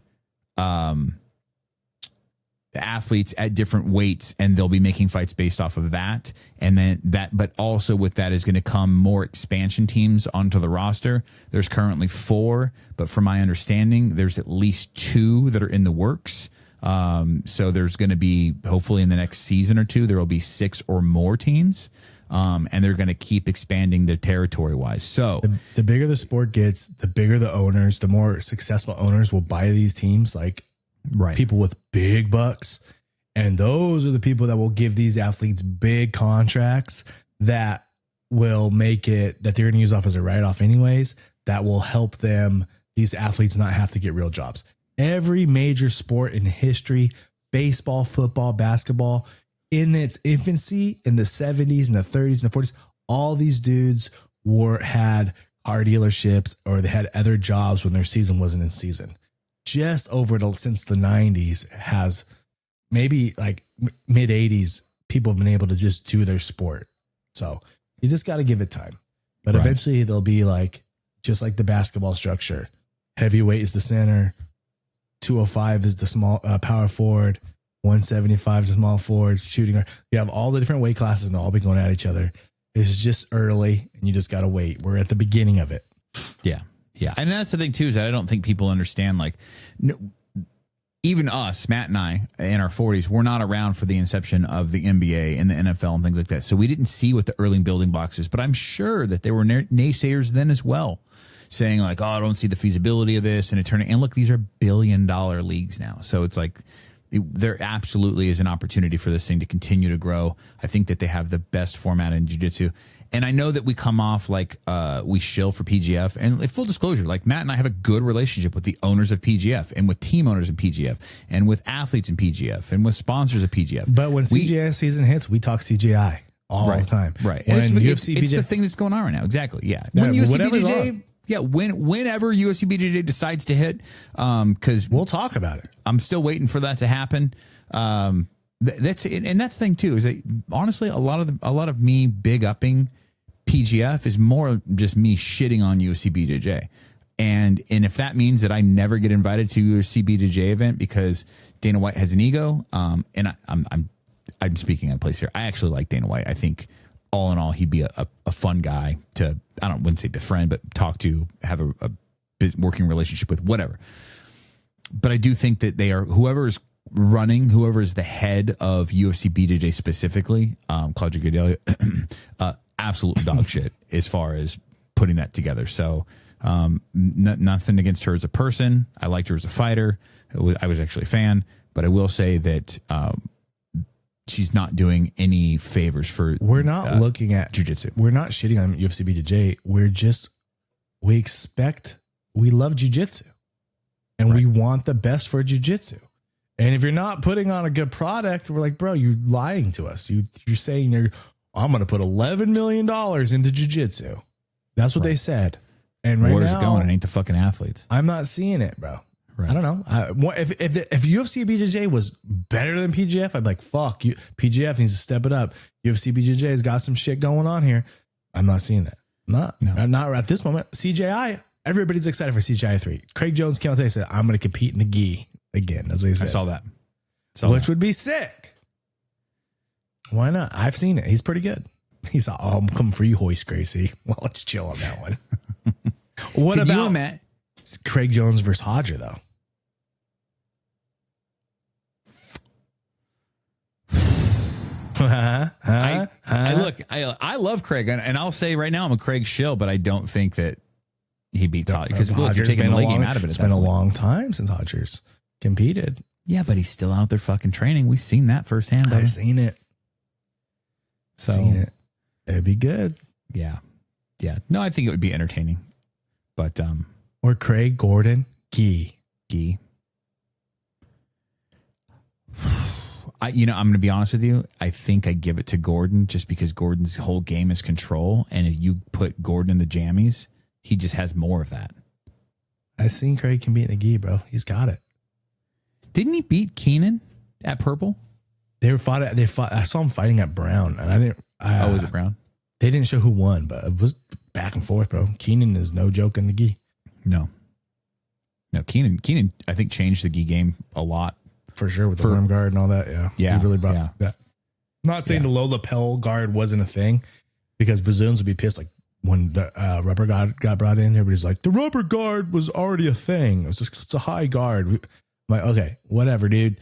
athletes at different weights, and they'll be making fights based off of that. And then but also with that is going to come more expansion teams onto the roster. There's currently 4, but from my understanding, there's at least 2 that are in the works. So there's going to be, hopefully in the next season or 2, there will be 6 or more teams. And they're going to keep expanding their territory wise. So the bigger the sport gets, the bigger the owners, the more successful owners will buy these teams, like people with big bucks. And those are the people that will give these athletes big contracts that will make it that they're going to use off as a write-off anyways. That will help them, these athletes, not have to get real jobs. Every major sport in history, baseball, football, basketball, in its infancy in the 70s and the 30s and the 40s, all these dudes had car dealerships or they had other jobs when their season wasn't in season. Just since the 90s has maybe like mid 80s, people have been able to just do their sport. So you just got to give it time. But eventually they'll be like, just like the basketball structure. Heavyweight is the center. 205 is the small power forward. 175 is a small forward, shooting. You have all the different weight classes and they'll all be going at each other. It's just early, and you just got to wait. We're at the beginning of it. Yeah. Yeah. And that's the thing, too, is that I don't think people understand, like, even us, Matt and I, in our 40s, we're not around for the inception of the NBA and the NFL and things like that. So we didn't see what the early building blocks is. But I'm sure that there were naysayers then as well, saying like, oh, I don't see the feasibility of this. And look, these are $1 billion leagues now. So it's like there absolutely is an opportunity for this thing to continue to grow. I think that they have the best format in jiu-jitsu. And I know that we come off like we shill for PGF. And full disclosure, like Matt and I have a good relationship with the owners of PGF and with team owners in PGF and with athletes in PGF and with sponsors of PGF. But when CGI season hits, we talk CGI all the time. Right. When it's the thing that's going on right now. Exactly. Yeah. When UFC BJJ, whenever UFC BJJ decides to hit, because we'll talk about it. I'm still waiting for that to happen. That's it. And that's the thing too, is that honestly, a lot of me big upping PGF is more just me shitting on UFC BJJ. And if that means that I never get invited to UFC BJJ event because Dana White has an ego, and I'm speaking out of place here. I actually like Dana White. I think all in all, he'd be a fun guy to, wouldn't say befriend, but talk to, have a working relationship with, whatever. But I do think that whoever is the head of UFC BJJ specifically, Claudia Gadelha, absolute dog shit as far as putting that together. So nothing against her as a person. I liked her as a fighter. I was actually a fan, but I will say that she's not doing any favors for. We're not looking at jiu-jitsu. We're not shitting on UFC BJJ. We love jiu-jitsu, and we want the best for jiu-jitsu. And if you're not putting on a good product, we're like, bro, you're lying to us. You're saying I'm going to put $11 million into jiu-jitsu. That's what they said. And right where's now, it going? It ain't the fucking athletes. I'm not seeing it, bro. Right. I don't know. If UFC BJJ was better than PGF, I'd be like, fuck you. PGF needs to step it up. UFC BJJ has got some shit going on here. I'm not seeing that. Not at this moment. CJI, everybody's excited for CJI 3. Craig Jones came out today and said, I'm going to compete in the gi again. That's what he said. I saw that. Which would be sick. Why not? I've seen it. He's pretty good. He's like, I'm coming for you, Hoist Gracie. Well, let's chill on that one. What about you and Matt? Craig Jones versus Hodger, though? I love Craig, and I'll say right now I'm a Craig shill, but I don't think that he beats Hodger because you're taking the leg game out of it. It's been a long time since Hodger's competed. Yeah, but he's still out there fucking training. We've seen that firsthand. I've seen it. It'd be good. Yeah. No, I think it would be entertaining. But or Craig Gordon Gee. I'm going to be honest with you. I think I give it to Gordon just because Gordon's whole game is control, and if you put Gordon in the jammies, he just has more of that. I've seen Craig can beat in the gi, bro. He's got it. Didn't he beat Keenan at purple? They fought. I saw him fighting at Brown, and I didn't. Was it Brown? They didn't show who won, but it was back and forth, bro. Keenan is no joke in the gi. No, Keenan, I think changed the gi game a lot. For sure, with the worm guard and all that. Yeah. He really brought that. Not saying the low lapel guard wasn't a thing, because Bazoons would be pissed. Like when the rubber guard got brought in, everybody's like, the rubber guard was already a thing. It's a high guard. I'm like, okay, whatever, dude.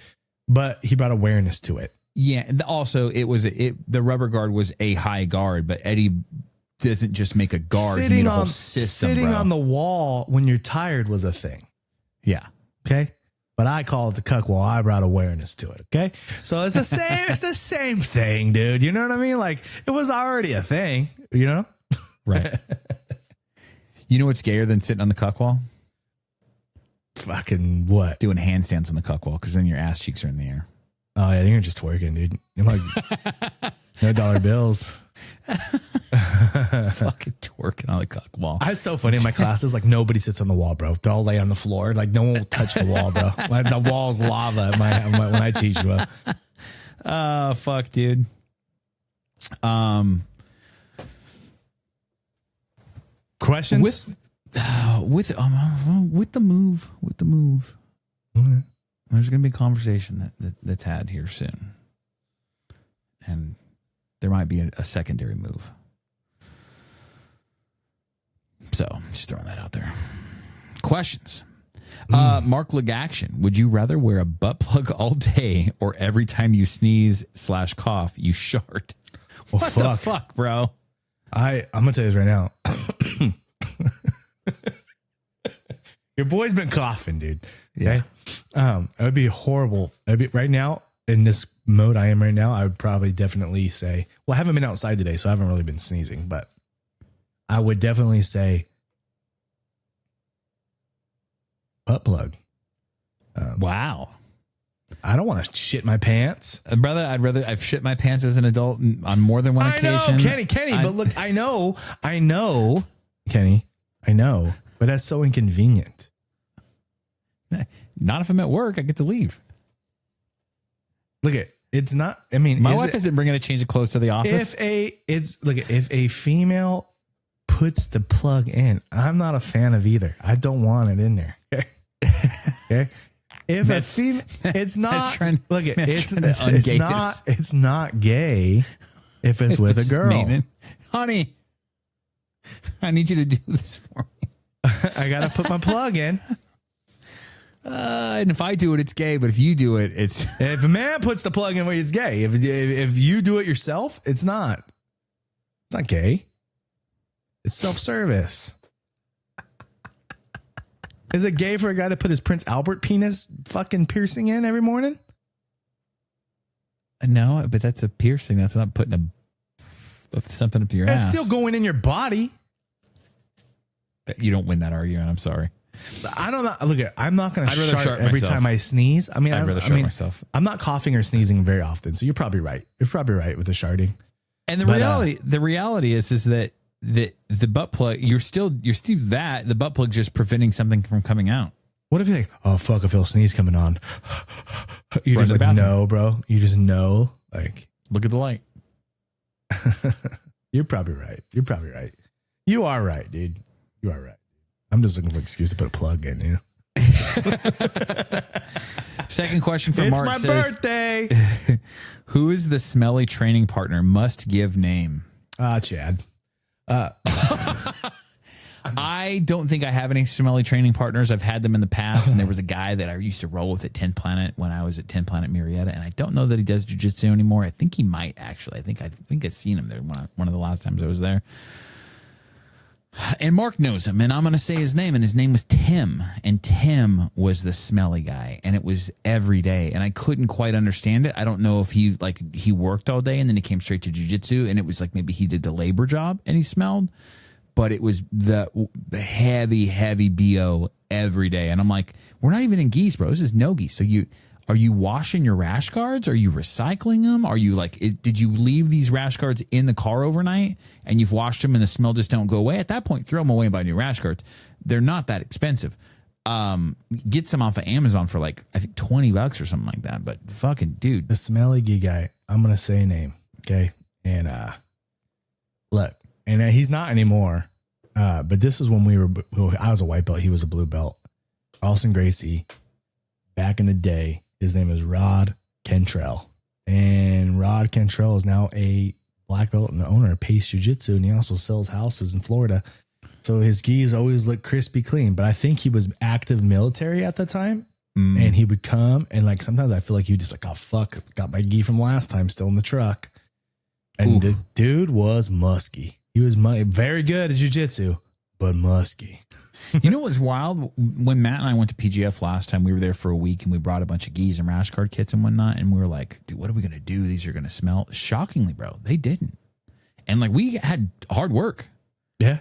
But he brought awareness to it. Yeah. And also, the rubber guard was a high guard, but Eddie doesn't just make a guard. He made a whole system. Sitting on the wall when you're tired was a thing. Yeah. Okay. But I call it the cuck wall. I brought awareness to it. Okay. So it's the same. It's the same thing, dude. You know what I mean? Like, it was already a thing, you know? Right. You know what's gayer than sitting on the cuck wall? Fucking what? Doing handstands on the cuck wall, because then your ass cheeks are in the air. Oh, yeah. You're just twerking, dude. You're like, no dollar bills. Fucking twerking on the cuck wall. It's so funny in my classes. Like, nobody sits on the wall, bro. They all lay on the floor. Like, no one will touch the wall, bro. The wall's lava when I teach, bro. Oh, fuck, dude. Questions with the move. Okay. There's going to be a conversation that's had here soon, and there might be a secondary move. So just throwing that out there. Questions. Mark Legaction, would you rather wear a butt plug all day or every time you sneeze / cough, you shart? Well, What the fuck, bro? I'm gonna tell you this right now. Your boy's been coughing, dude. Okay? It would be horrible. Right now, in this mode I am right now, I would probably definitely say, well, I haven't been outside today, so I haven't really been sneezing, but I would definitely say butt plug. Wow. I don't want to shit my pants. Brother, I've shit my pants as an adult on more than one occasion. I know, Kenny, but look, I know, Kenny, I know, but that's so inconvenient. Not if I'm at work, I get to leave. Look at it's not. I mean, my wife isn't bringing a change of clothes to the office. If a female puts the plug in, I'm not a fan of either. I don't want it in there. Okay. If a female, it's not. Look at it's not gay if it's with a girl. Honey, I need you to do this for me. I gotta put my plug in. And if I do it, it's gay. But if you do it, it's if a man puts the plug in, it's gay. If you do it yourself, it's not. It's not gay. It's self-service. Is it gay for a guy to put his Prince Albert penis fucking piercing in every morning? No, but that's a piercing. That's not putting something up to your ass. It's still going in your body. You don't win that argument. I'm sorry. I don't know. Look, I'm not going to shart every myself. time I sneeze. I mean, I'd rather shart myself. I'm not coughing or sneezing very often, so you're probably right. You're probably right with the sharting. And the reality is that the butt plug, you're still that the butt plug just preventing something from coming out. What if you think, oh fuck, I feel a sneeze coming on? You just like, no, bro. You just know, like, look at the light. You're probably right. You're probably right. You are right, dude. You are right. I'm just looking for an excuse to put a plug in, you know? Second question from Mark says, it's my birthday. Who is the smelly training partner? Must give name. Chad. I don't think I have any smelly training partners. I've had them in the past, and there was a guy that I used to roll with at 10 Planet when I was at 10 Planet Marietta, and I don't know that he does jiu-jitsu anymore. I think he might actually. I think I've seen him there one of the last times I was there. And Mark knows him, and I'm going to say his name, and his name was Tim, and Tim was the smelly guy, and it was every day, and I couldn't quite understand it. I don't know if he worked all day, and then he came straight to jiu-jitsu, and it was like maybe he did the labor job, and he smelled, but it was the heavy BO every day, and I'm like, we're not even in geese, bro. This is no geese. So are you washing your rash guards? Are you recycling them? Are you did you leave these rash guards in the car overnight and you've washed them and the smell just don't go away? At that point, throw them away and buy new rash guards. They're not that expensive. Get some off of Amazon for I think $20 or something like that. But fucking dude. The smelly gay guy, I'm going to say a name. Okay. And, look, and he's not anymore. But this is when I was a white belt. He was a blue belt. Carlson Gracie, back in the day. His name is Rod Cantrell, and Rod Cantrell is now a black belt and the owner of Pace Jiu-Jitsu, and he also sells houses in Florida. So his gis always look crispy clean, but I think he was active military at the time, and he would come, and sometimes I feel like he would just oh fuck, got my gi from last time still in the truck, and the dude was musky. He was very good at jiu-jitsu, but musky. You know what's wild? When Matt and I went to PGF last time, we were there for a week and we brought a bunch of gis and rash guard kits and whatnot. And we were like, dude, what are we going to do? These are going to smell. Shockingly, bro, they didn't. And we had hard work. Yeah.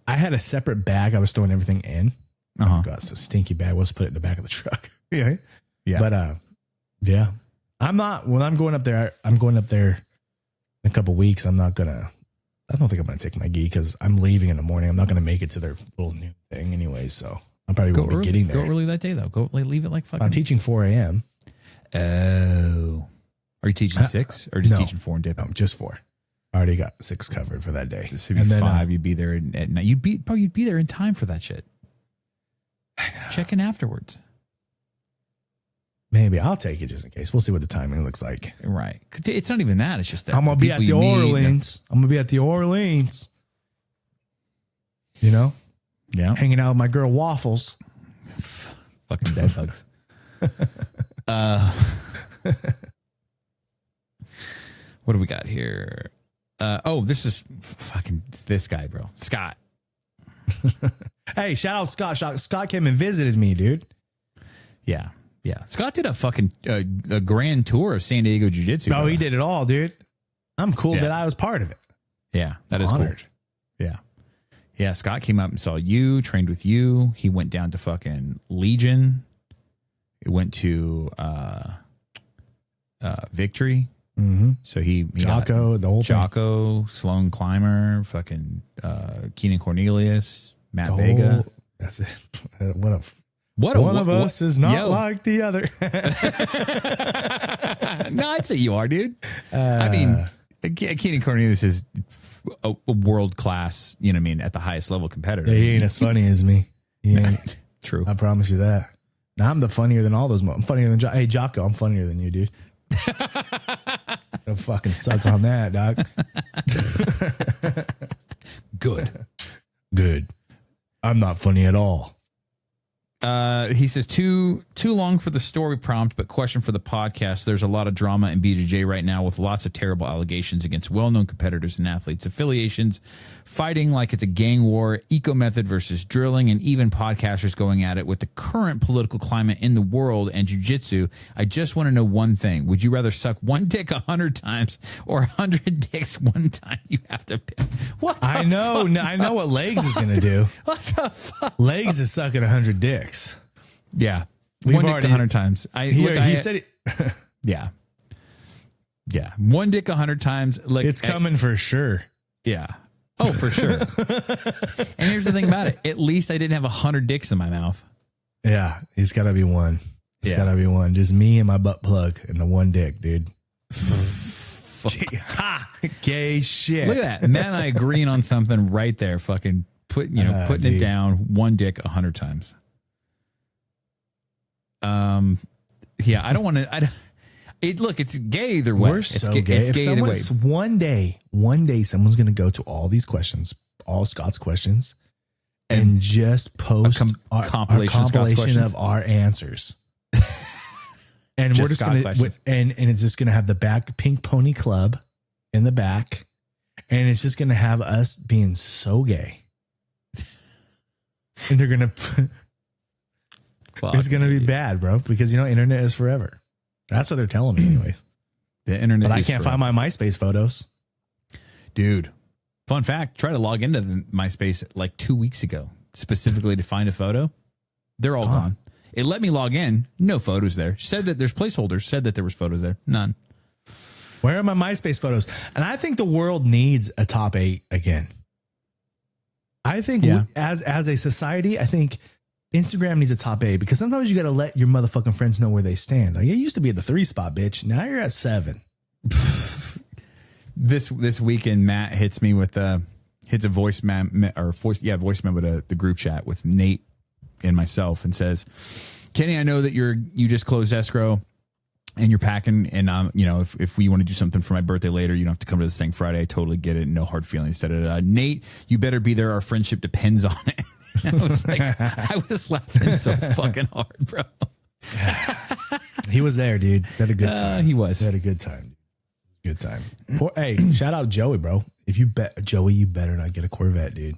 I had a separate bag. I was throwing everything in. Oh, God, it's a stinky bag. Let's put it in the back of the truck. Yeah. Yeah. But, yeah, when I'm going up there in a couple weeks. I don't think I'm going to take my gi because I'm leaving in the morning. I'm not going to make it to their little new thing anyway. So I probably won't be getting there. Go early that day, though. Go leave it fucking. I'm teaching 4 a.m. Oh. Are you teaching 6 or just teaching 4 and dipping? No, just 4. I already got 6 covered for that day. So and then 5, you'd be there at night. You'd be there in time for that shit. Check in afterwards. Maybe I'll take it just in case. We'll see what the timing looks like. Right. It's not even that. It's just that I'm going to be at the Orleans. I'm going to be at the Orleans. You know? Yeah. Hanging out with my girl Waffles. Fucking dead bugs. What do we got here? This is fucking this guy, bro. Scott. Hey, shout out Scott. Scott came and visited me, dude. Yeah. Yeah. Scott did a fucking a grand tour of San Diego Jiu-Jitsu. Oh, he did it all, dude. I'm cool that I was part of it. Yeah. That is honored. cool. Yeah. Yeah. Scott came up and saw you, trained with you. He went down to fucking Legion. He went to Victory. Mm-hmm. So he Jocko, the whole Jocko, Sloan Climber, fucking Keenan Cornelius, Matt Vega. That's it. One of us is not like the other. No, I'd say you are, dude. I mean, Keenan Cornelius is a world class, you know what I mean, at the highest level competitor. Yeah, he ain't as funny as me. He ain't. True. I promise you that. Now I'm the funnier than all those. I'm funnier than Hey, Jocko, I'm funnier than you, dude. Don't fucking suck on that, dog. Good. I'm not funny at all. He says too long for the story prompt, but question for the podcast. There's a lot of drama in BJJ right now with lots of terrible allegations against well-known competitors and athletes, affiliations, fighting like it's a gang war, eco method versus drilling, and even podcasters going at it with the current political climate in the world and jiu-jitsu. I just want to know one thing. Would you rather suck one dick 100 times or 100 dicks one time you have to pick? What? I know what Legs is going to do. What the fuck? Legs is sucking 100 dicks. Yeah. We've One dick already- 100 times. He said it. Yeah. Yeah. One dick 100 times. Like It's coming for sure. Yeah. Oh, for sure. And here's the thing about it. At least I didn't have 100 dicks in my mouth. Yeah, it's got to be one. It's Yeah. got to be one. Just me and my butt plug and the one dick, dude. Ha! Gay shit. Look at that. Matt and I agreeing on something right there. Fucking putting it dude. down. One dick 100 times. Yeah, I don't want to. Look, it's gay either way. We're so gay. It's If gay either way. one day, someone's going to go to all these questions, all Scott's questions, and just post our compilation of our answers. And we're just Scott going to, questions. and it's just going to have the back Pink Pony Club in the back. And it's just going to have us being so gay. And they're going to, it's going to be bad, bro, because internet is forever. That's what they're telling me anyways. The internet. But I is can't forever. find my MySpace photos. Dude, fun fact, try to log into the MySpace like 2 weeks ago, specifically to find a photo. They're all gone. It let me log in. No photos there. Said that there's placeholders. Said that there was photos there. None. Where are my MySpace photos? And I think the world needs a top 8 again. I think as a society, I think Instagram needs a top 8 because sometimes you got to let your motherfucking friends know where they stand. Like, it used to be at the 3 spot, bitch. Now you're at 7. This weekend, Matt hits me with hits a voice memo to the group chat with Nate and myself and says, Kenny, I know that you just closed escrow and you're packing, and if we want to do something for my birthday later, you don't have to come to this thing Friday. I totally get it. No hard feelings. Nate, you better be there. Our friendship depends on it. And I was like, I was laughing so fucking hard, bro. He was there, dude. Had a good time. He was. Had a good time. Good time. Hey, shout out Joey, bro. If you bet Joey, you better not get a Corvette, dude.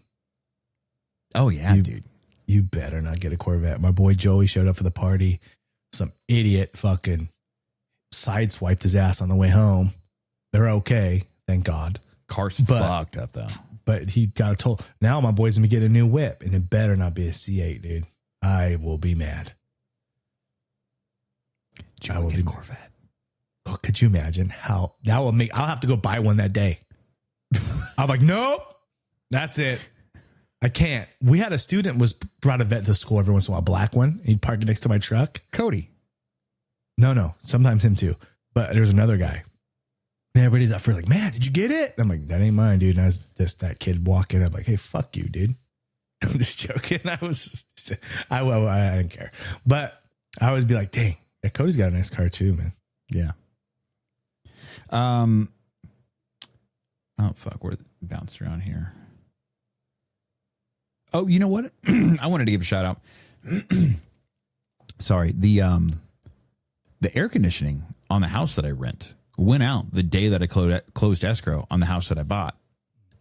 Oh yeah, dude. You better not get a Corvette. My boy Joey showed up for the party. Some idiot fucking sideswiped his ass on the way home. They're okay, thank God. Car's fucked up though. But he got a toll. Now my boy's gonna get a new whip, and it better not be a C8, dude. I will be mad. I will get a Corvette. Oh, could you imagine how that will make? I'll have to go buy one that day. I'm like, nope, that's it. I can't. We had a student brought a vet to school every once in a while, a black one. He'd park it next to my truck. Cody. No, sometimes him too. But there's another guy. And everybody's at first like, man, did you get it? And I'm like, that ain't mine, dude. And I was that kid walking up like, hey, fuck you, dude. I'm just joking. I didn't care. But I would be like, dang, yeah, Cody's got a nice car too, man. Yeah. Oh fuck, we're bounced around here. Oh, you know what? I wanted to give a shout out. Sorry. The air conditioning on the house that I rent went out the day that I closed escrow on the house that I bought.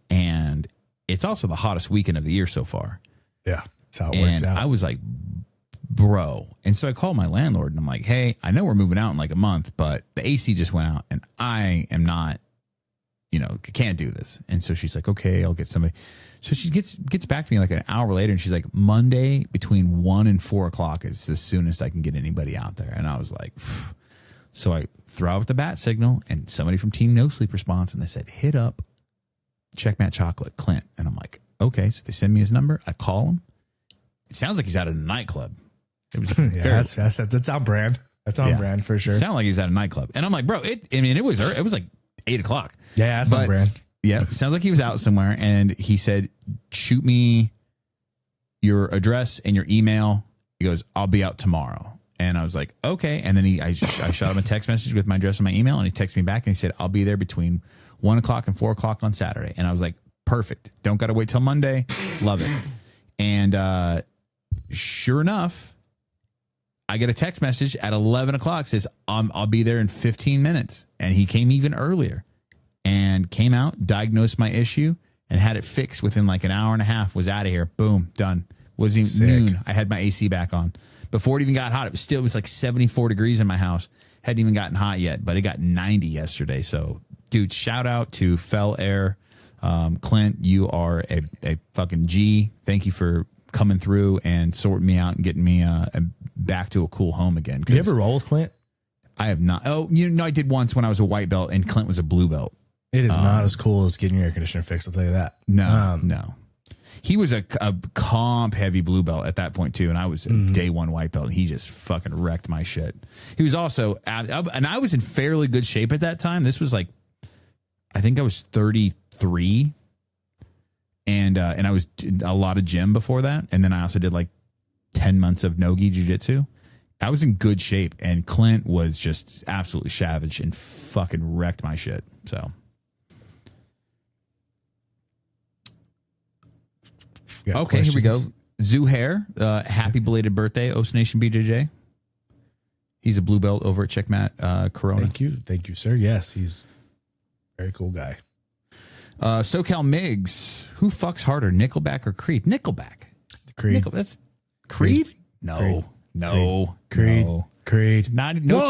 And it's also the hottest weekend of the year so far. Yeah. That's how it works out. I was like, bro. And so I called my landlord and I'm like, hey, I know we're moving out in like a month, but the AC just went out and I am not, can't do this. And so she's like, okay, I'll get somebody. So she gets back to me like an hour later and she's like, Monday between 1 and 4 o'clock is the soonest I can get anybody out there. And I was like, phew. So I throw out the bat signal and somebody from Team No Sleep responds and they said, hit up Checkmat Chocolate, Clint. And I'm like, okay. So they send me his number. I call him. It sounds like he's out at a nightclub. It was that's on brand. That's on brand for sure. It sounded like he was at a nightclub. And I'm like, bro, it was like 8 o'clock. Yeah, that's on brand. Yeah, it sounds like he was out somewhere. And he said, shoot me your address and your email. He goes, I'll be out tomorrow. And I was like, okay. And then I shot him a text message with my address and my email. And he texted me back and he said, I'll be there between 1 o'clock and 4 o'clock on Saturday. And I was like, perfect. Don't got to wait till Monday. Love it. And sure enough, I get a text message at 11 o'clock says, I'll be there in 15 minutes. And he came even earlier and came out, diagnosed my issue and had it fixed within like an hour and a half, was out of here. Boom, done. Was even noon. I had my AC back on. Before it even got hot, it was like 74 degrees in my house. Hadn't even gotten hot yet, but it got 90 yesterday. So, dude, shout out to Fell Air. Clint, you are a fucking G. Thank you for coming through and sorting me out and getting me back to a cool home again. You ever roll with Clint? I have not. Oh, I did once when I was a white belt and Clint was a blue belt. It is not as cool as getting your air conditioner fixed. I'll tell you that. No. He was a comp heavy blue belt at that point too, and I was a day one white belt, and he just fucking wrecked my shit. He was also, and I was in fairly good shape at that time. This was like, I think I was 33, and I was a lot of gym before that, and then I also did like 10 months of no-gi jiu-jitsu. I was in good shape, and Clint was just absolutely savage and fucking wrecked my shit. So. Okay, questions? Here we go. Zuhair, happy belated birthday, Os Nation BJJ. He's a blue belt over at Checkmat Corona. Thank you, sir. Yes, he's a very cool guy. SoCal Migs, who fucks harder, Nickelback or Creed? Nickelback. Creed. That's Creed? No. Creed. No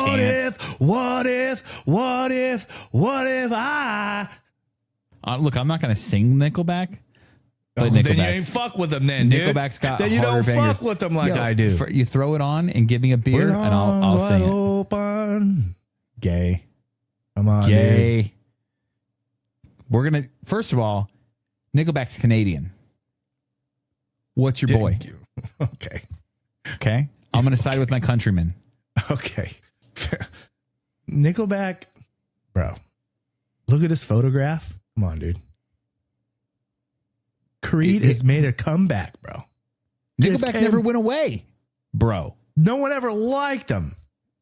chance. What if I? Look, I'm not going to sing Nickelback. But then you ain't fuck with them then, dude. Nickelback's got then you don't bangers. fuck with them like I do. You throw it on and give me a beer and I'll sing it. Open. Gay. Come on, gay. Dude. We're going to, first of all, Nickelback's Canadian. What's your boy? Okay. Okay. I'm going to side with my countrymen. Okay. Nickelback, bro. Look at this photograph. Come on, dude. Creed has made a comeback, bro. Nickelback never went away, bro. No one ever liked them.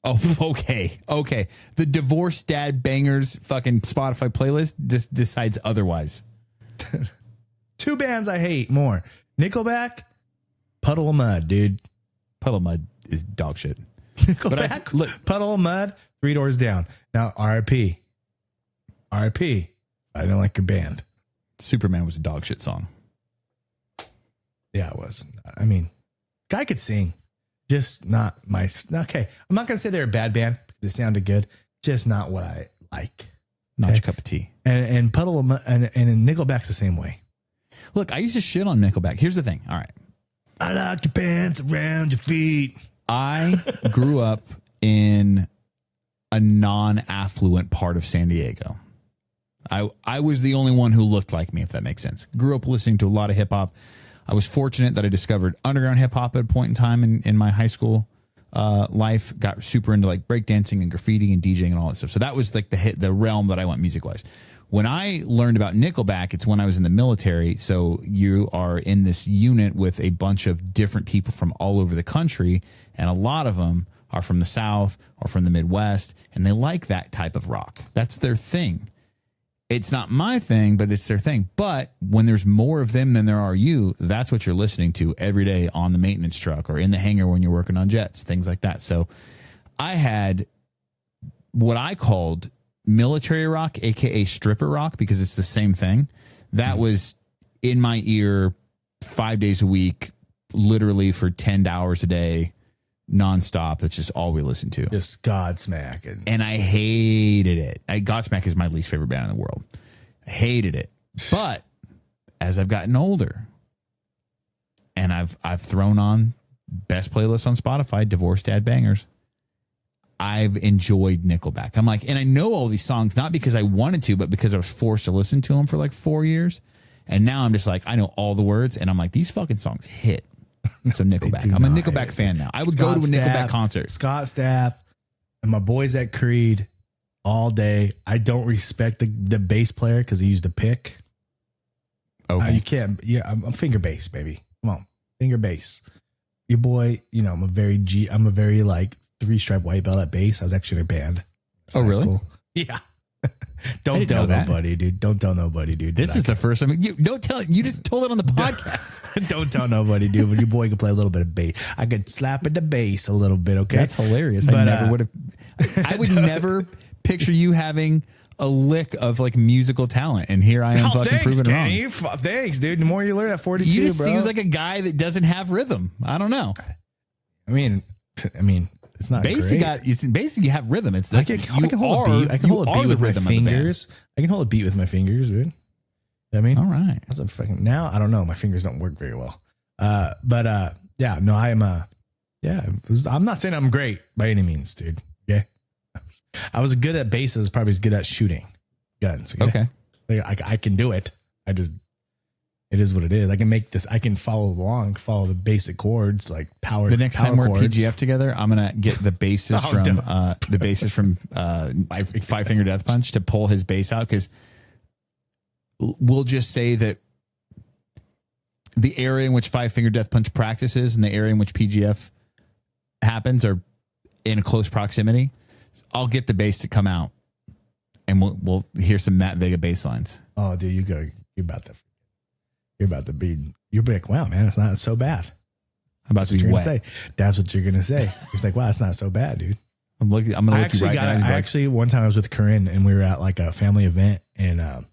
Oh, okay. The Divorced Dad Bangers fucking Spotify playlist just decides otherwise. Two bands I hate more. Nickelback, Puddle of Mud, dude. Puddle of Mud is dog shit. Nickelback, look, Puddle of Mud, 3 Doors Down. Now, R.I.P. I didn't like your band. Superman was a dog shit song. Yeah, it was. I mean, guy could sing. Just not my... Okay, I'm not going to say they're a bad band because it sounded good. Just not what I like. Not your cup of tea. And Puddle of Mud, and Nickelback's the same way. Look, I used to shit on Nickelback. Here's the thing. All right. I like your pants around your feet. I grew up in a non-affluent part of San Diego. I was the only one who looked like me, if that makes sense. Grew up listening to a lot of hip hop. I was fortunate that I discovered underground hip hop at a point in time in my high school life. Got super into like breakdancing and graffiti and DJing and all that stuff. So that was like the realm that I went music wise. When I learned about Nickelback, it's when I was in the military. So you are in this unit with a bunch of different people from all over the country, and a lot of them are from the South or from the Midwest, and they like that type of rock. That's their thing. it's not my thing, but it's their thing. But when there's more of them than there are you, that's what you're listening to every day on the maintenance truck or in the hangar when you're working on jets, things like that. So I had what I called military rock, aka stripper rock, because it's the same thing. That was in my ear 5 days a week, literally for 10 hours a day, nonstop. That's just all we listened to. Just Godsmack. And I hated it. Godsmack is my least favorite band in the world. I hated it. But as I've gotten older and I've thrown on best playlist on Spotify, Divorced Dad Bangers, I've enjoyed Nickelback. I'm like, and I know all these songs, not because I wanted to, but because I was forced to listen to them for like 4 years. And now I'm just like, I know all the words and I'm like, these fucking songs hit. So Nickelback. I'm a Nickelback fan now. I would go to a Nickelback concert. Scott Stapp and my boys at Creed all day. I don't respect the bass player because he used a pick. Okay. You can't. Yeah, I'm finger bass, baby. Come on, finger bass. Your boy, I'm a very like 3-stripe white belt at bass. I was actually in a band. Oh, really? School. Yeah. Don't tell nobody, dude. Don't tell nobody, dude. This is the first time. You don't tell. You just told it on the podcast. Don't tell nobody, dude. But your boy can play a little bit of bass. I could slap at the bass a little bit. Okay, that's hilarious. But, I never would have. I would never picture you having a lick of like musical talent, and here I am fucking proving it wrong. Thanks, dude. The more you learn at 42, you just bro. seems like a guy that doesn't have rhythm. I don't know. I mean, it's not basically great. Basically, you have rhythm. It's like I can hold a beat. I can hold a beat with my fingers. I can hold a beat with my fingers, dude. I mean, all right. That's a fucking, now I don't know. My fingers don't work very well. Yeah, no, I am I'm not saying I'm great by any means, dude. Okay. I was good at bases, probably as good at shooting guns. Okay. I can do it. It is what it is. I can make this. I can follow the basic chords, like power. The next power time we're chords. PGF together, I'm gonna get the bassist from Five Finger Death Punch to pull his bass out, because we'll just say that the area in which Five Finger Death Punch practices and the area in which PGF happens are in close proximity. I'll get the bass to come out, and we'll hear some Matt Vega bass lines. Oh, dude, you're about to be. You're like, wow, man, it's not so bad. I'm about to be wet. That's what you're gonna say. You're like, wow, it's not so bad, dude. I'm gonna look you right down. Actually, one time I was with Corinne and we were at like a family event, and I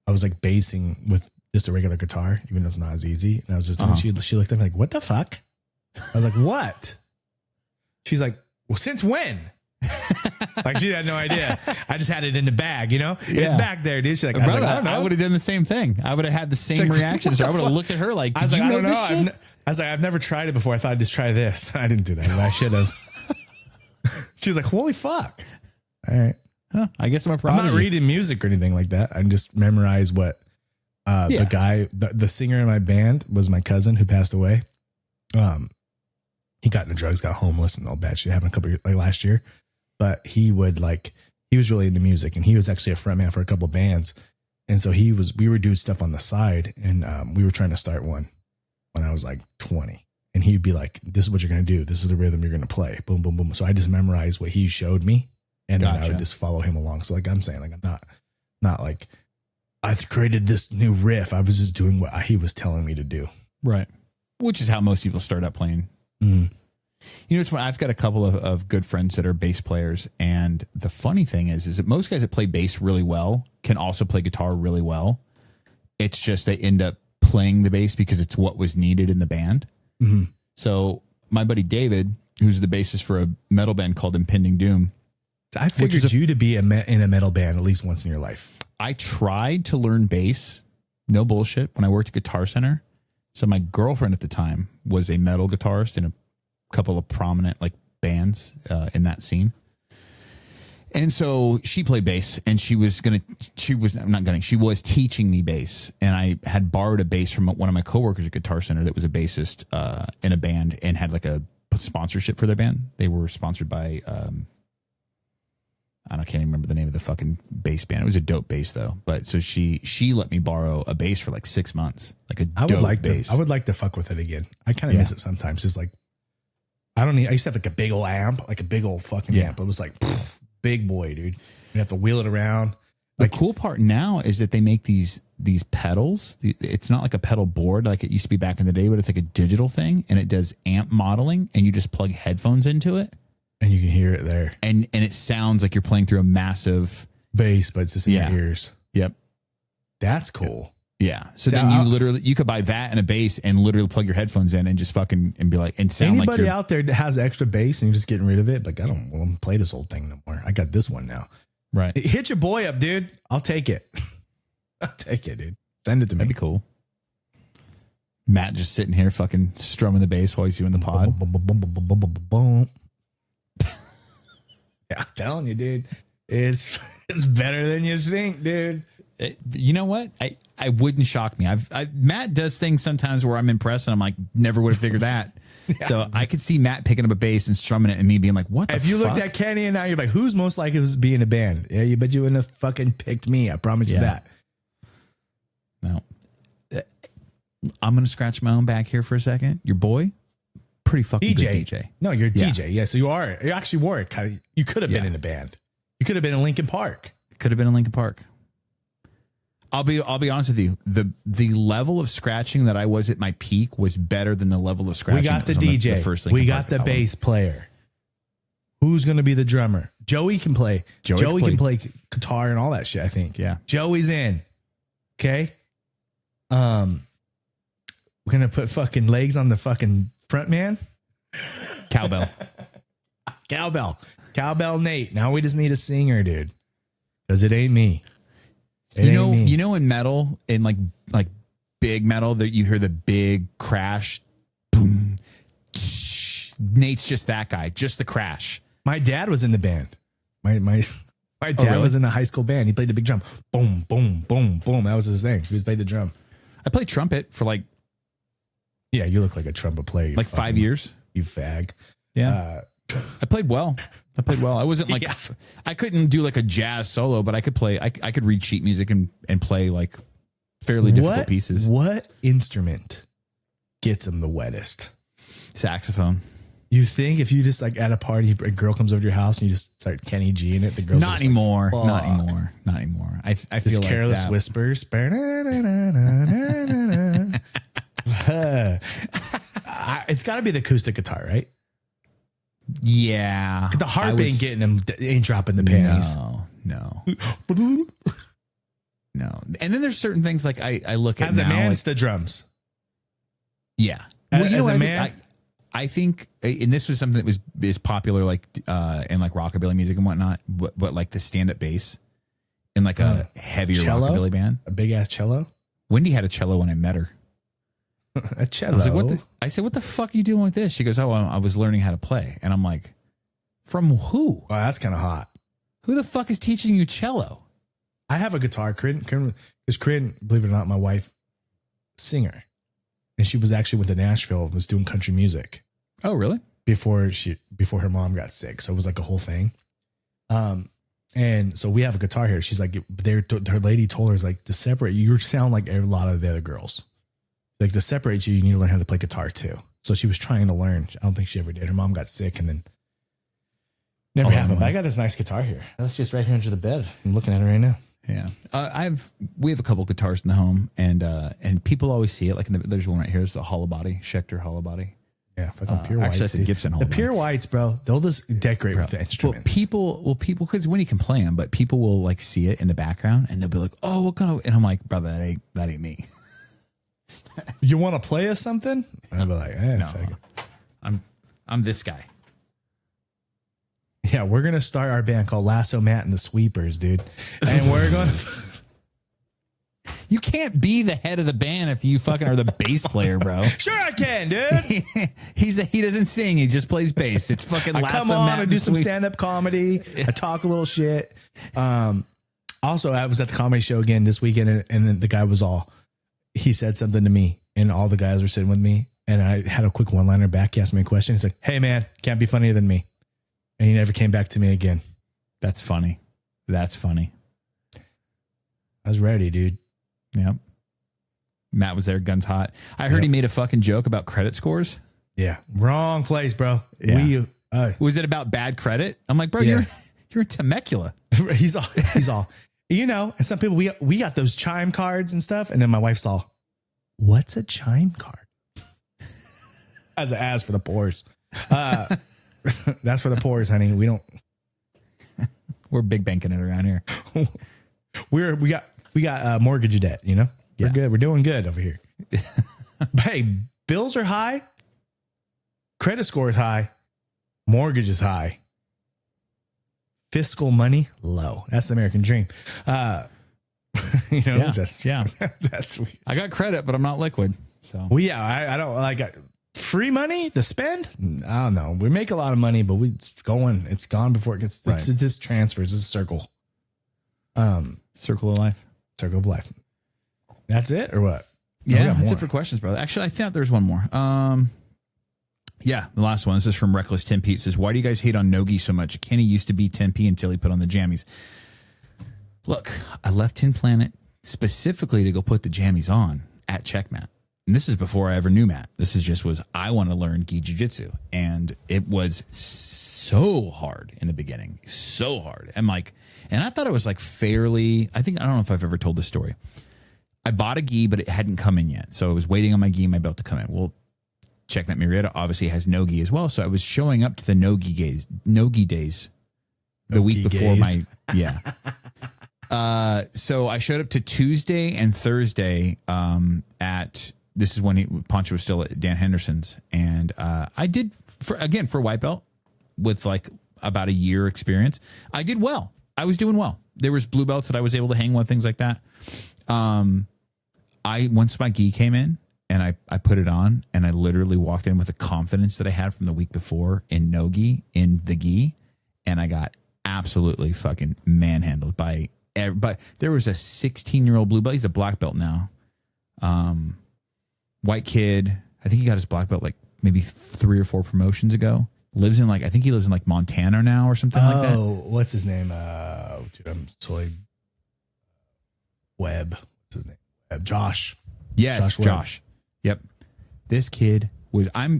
was like bassing with just a regular guitar, even though it's not as easy. And I was just doing. She looked at me like, "What the fuck?" I was like, "What?" She's like, "Well, since when?" Like she had no idea. I just had it in the bag, It's back there, dude. She's like, I don't know. I would have done the same thing. I would have had the same reaction. I would have looked at her like, I don't know. I was like, I've never tried it before. I thought I'd just try this. I didn't do that. I should have. She was like, holy fuck. All right. Huh, I guess I'm a prodigy. I'm not reading music or anything like that. I just memorize what the guy, the singer in my band was my cousin who passed away. He got into drugs, got homeless and all bad shit happened a couple years, like last year. But he was really into music, and he was actually a frontman for a couple of bands. And so we were doing stuff on the side, and we were trying to start one when I was like 20. And he'd be like, this is what you're going to do. This is the rhythm you're going to play. Boom, boom, boom. So I just memorized what he showed me, and then I would just follow him along. So like I'm saying, like I'm not like I created this new riff. I was just doing what he was telling me to do. Right. Which is how most people start out playing. Mm. It's funny. I've got a couple of good friends that are bass players. And the funny thing is that most guys that play bass really well can also play guitar really well. It's just they end up playing the bass because it's what was needed in the band. Mm-hmm. So my buddy David, who's the bassist for a metal band called Impending Doom. I figured you to be in a metal band at least once in your life. I tried to learn bass. No bullshit. When I worked at Guitar Center. So my girlfriend at the time was a metal guitarist in a couple of prominent like bands in that scene. And so she played bass, and she was teaching me bass. And I had borrowed a bass from one of my coworkers at Guitar Center that was a bassist in a band and had like a sponsorship for their band. They were sponsored by, I can't even remember the name of the fucking bass band. It was a dope bass though. But so she let me borrow a bass for like 6 months, like a dope bass. I would like to fuck with it again. I kind of miss it sometimes. Just like, I used to have like a big old amp, like a big old fucking amp. It was like, big boy, dude. You have to wheel it around. The cool part now is that they make these pedals. It's not like a pedal board like it used to be back in the day, but it's like a digital thing, and it does amp modeling, and you just plug headphones into it. And you can hear it there. And it sounds like you're playing through a massive bass, but it's just in your ears. Yep. That's cool. Yeah. So then you could buy that and a bass and literally plug your headphones in and just fucking and be like, and sound anybody like out there that has extra bass and you're just getting rid of it. Like, I don't want to play this old thing no more. I got this one now. Right. Hit your boy up, dude. I'll take it. I'll take it, dude. Send it to me. That'd be cool. Matt just sitting here fucking strumming the bass while he's doing the pod. Yeah, I'm telling you, dude. It's better than you think, dude. You know what? I wouldn't shock me. Matt does things sometimes where I'm impressed and I'm like, never would have figured that. Yeah. So I could see Matt picking up a bass and strumming it and me being like, what the fuck? If you looked at Kenny and now you're like, who's most likely to be in a band? Yeah, you bet you wouldn't have fucking picked me. I promise you that. No. I'm going to scratch my own back here for a second. Your boy, pretty fucking good DJ. No, you're a DJ. Yeah, so you are. You actually were it. You could have been in a band. You could have been in Linkin Park. Could have been in Linkin Park. I'll be honest with you. The level of scratching that I was at my peak was better than the level of scratching. We got the DJ. The first we got the bass player. Who's going to be the drummer? Joey can play. Joey can play guitar and all that shit, I think. Yeah. Joey's in. Okay. We're going to put fucking legs on the fucking front man. Cowbell. Cowbell Nate. Now we just need a singer, dude. Because it ain't me. You know, in metal, in like big metal, that you hear the big crash, boom. Nate's just that guy, just the crash. My dad was in the band. My dad was in the high school band. He played the big drum. Boom, boom, boom, boom. That was his thing. He was played the drum. I played trumpet for like. Yeah, you look like a trumpet player. Like 5 years. You fag. Yeah. I played well. I wasn't like, I couldn't do like a jazz solo, but I could play, I could read sheet music and play like fairly difficult pieces. What instrument gets them the wettest? Saxophone. You think if you just like at a party, a girl comes over to your house and you just start Kenny G in it, the girls not anymore. Not anymore. I feel like careless whispers. It's got to be the acoustic guitar, right? Yeah. The harp ain't dropping the panties. No. And then there's certain things like I look at as now. A man, like, it's the drums. Yeah. Well, you know, as a man, I think, and this was something that is popular like in like rockabilly music and whatnot, but like the stand up bass in like a heavier cello? rockabilly band, a big ass cello. Wendy had a cello when I met her. A cello. I was like, I said, what the fuck are you doing with this? She goes, oh, I was learning how to play. And I'm like, from who? Oh, that's kind of hot. Who the fuck is teaching you cello? I have a guitar. Corinne, believe it or not, my wife, singer. And she was actually with the Nashville and was doing country music. Oh, really? Before her mom got sick. So it was like a whole thing. And so we have a guitar here. She's like, her lady told her, is like, to separate you sound like a lot of the other girls. Like to separate you need to learn how to play guitar too. So she was trying to learn. I don't think she ever did. Her mom got sick and then never happened. But I got this nice guitar here. That's just right here under the bed. I'm looking at it right now. Yeah. We have a couple guitars in the home and people always see it. Like there's one right here. It's the hollow body, Schecter hollow body. Yeah. Fucking pure whites. Actually, that's a Gibson hollow body. The pure whites, bro. They'll just decorate with the instruments. People, because when you can play them, but people will like see it in the background and they'll be like, oh, what kind of, and I'm like, brother, that ain't me. You want to play us something? I'd be like, no, I'm this guy. Yeah, we're gonna start our band called Lasso Matt and the Sweepers, dude. And we're going. You can't be the head of the band if you fucking are the bass player, bro. Sure, I can, dude. He doesn't sing; he just plays bass. It's fucking. I come on and do some stand-up comedy. I talk a little shit. Also, I was at the comedy show again this weekend, and then the guy was all. He said something to me and all the guys were sitting with me and I had a quick one-liner back. He asked me a question. He's like, hey man, can't be funnier than me. And he never came back to me again. That's funny. I was ready, dude. Yep. Matt was there, guns hot. I heard he made a fucking joke about credit scores. Yeah. Wrong place, bro. Yeah. Was it about bad credit? I'm like, bro, you're in Temecula. He's all. You know, and some people, we got those chime cards and stuff. And then my wife saw, what's a chime card? As for the poors. That's for the poors, honey. We don't. We're big banking it around here. We got mortgage debt, you know? We're good. We're doing good over here. But hey, bills are high. Credit score is high. Mortgage is high. Fiscal money, low. That's the American dream. You know, that's sweet. I got credit, but I'm not liquid. So I don't like free money to spend. I don't know. We make a lot of money, but it's gone before it gets. Right. It's just transfers. It's a circle. Circle of life. Circle of life. That's it, or what? Yeah, that's it for questions, brother. Actually, I thought there's one more. Yeah, the last one. This is from Reckless 10 Pete. Says, why do you guys hate on no-gi so much? Kenny used to be 10P until he put on the jammies. Look, I left Tin Planet specifically to go put the jammies on at Checkmat. And this is before I ever knew Matt. This is just I want to learn gi jiu-jitsu. And it was so hard in the beginning. So hard. And I thought it was fairly, I don't know if I've ever told this story. I bought a gi, but it hadn't come in yet. So I was waiting on my gi and my belt to come in. Well, Checkmat Murrieta obviously has no-gi as well. So I was showing up to the no-gi days the week before so I showed up to Tuesday and Thursday this is when Poncho was still at Dan Henderson's. And I did, for white belt with about a year experience, I did well. I was doing well. There was blue belts that I was able to hang with, things like that. Once my gi came in, and I put it on, and I literally walked in with the confidence that I had from the week before in no-gi, in the gi, and I got absolutely fucking manhandled by everybody. There was a 16-year-old blue belt. He's a black belt now. White kid. I think he got his black belt maybe 3 or 4 promotions ago. Lives in I think he lives in Montana now or something like that. Oh, what's his name? Dude, I'm totally Webb. What's his name? Josh. Yes, Josh. Yep. This kid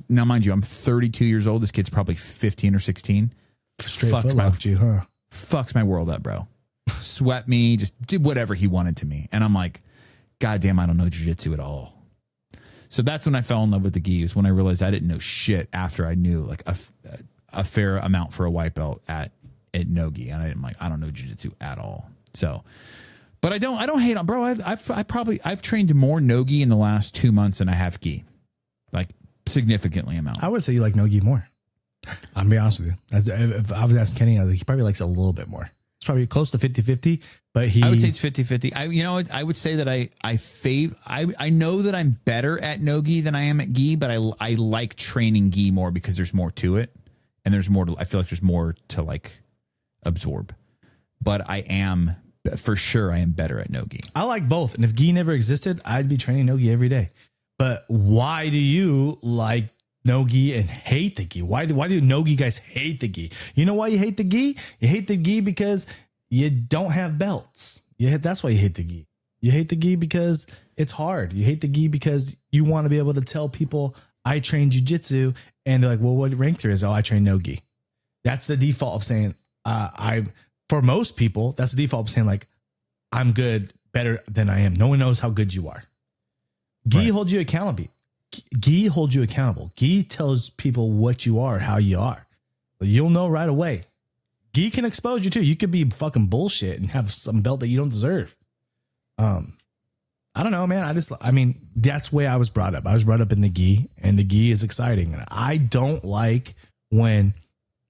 now mind you, I'm 32 years old. This kid's probably 15 or 16. Straight footlocked you, huh? Fucks my world up, bro. Swept me, just did whatever he wanted to me. And I'm like, God damn, I don't know jiu-jitsu at all. So that's when I fell in love with the gi, is when I realized I didn't know shit after I knew a fair amount for a white belt at no-gi. And I don't know jiu-jitsu at all. So, but I don't hate on, bro. I've trained more no-gi in the last 2 months than I have gi, significantly amount. I would say you like no-gi more. I'll be honest with you. If I was asking Kenny, he probably likes it a little bit more. It's probably close to 50-50, but I would say it's 50-50. I would say that I know that I'm better at no-gi than I am at gi, but I like training gi more because there's more to it, and there's more I feel like there's more to absorb. But I am better at no-gi. I like both. And if gi never existed, I'd be training no-gi every day. But why do you like no-gi and hate the gi? Why do no-gi guys hate the gi? You know why you hate the gi? You hate the gi because you don't have belts. That's why you hate the gi. You hate the gi because it's hard. You hate the gi because you want to be able to tell people, I train jiu-jitsu, and they're like, well, what rank there is? Oh, I train no-gi. That's the default of saying, for most people, that's the default of saying I'm good, better than I am. No one knows how good you are. Gi holds you accountable. Gi holds you accountable. Gi tells people what you are, how you are. But you'll know right away. Gi can expose you too. You could be fucking bullshit and have some belt that you don't deserve. I don't know, man. That's the way I was brought up. I was brought up in the gi, and the gi is exciting. And I don't like when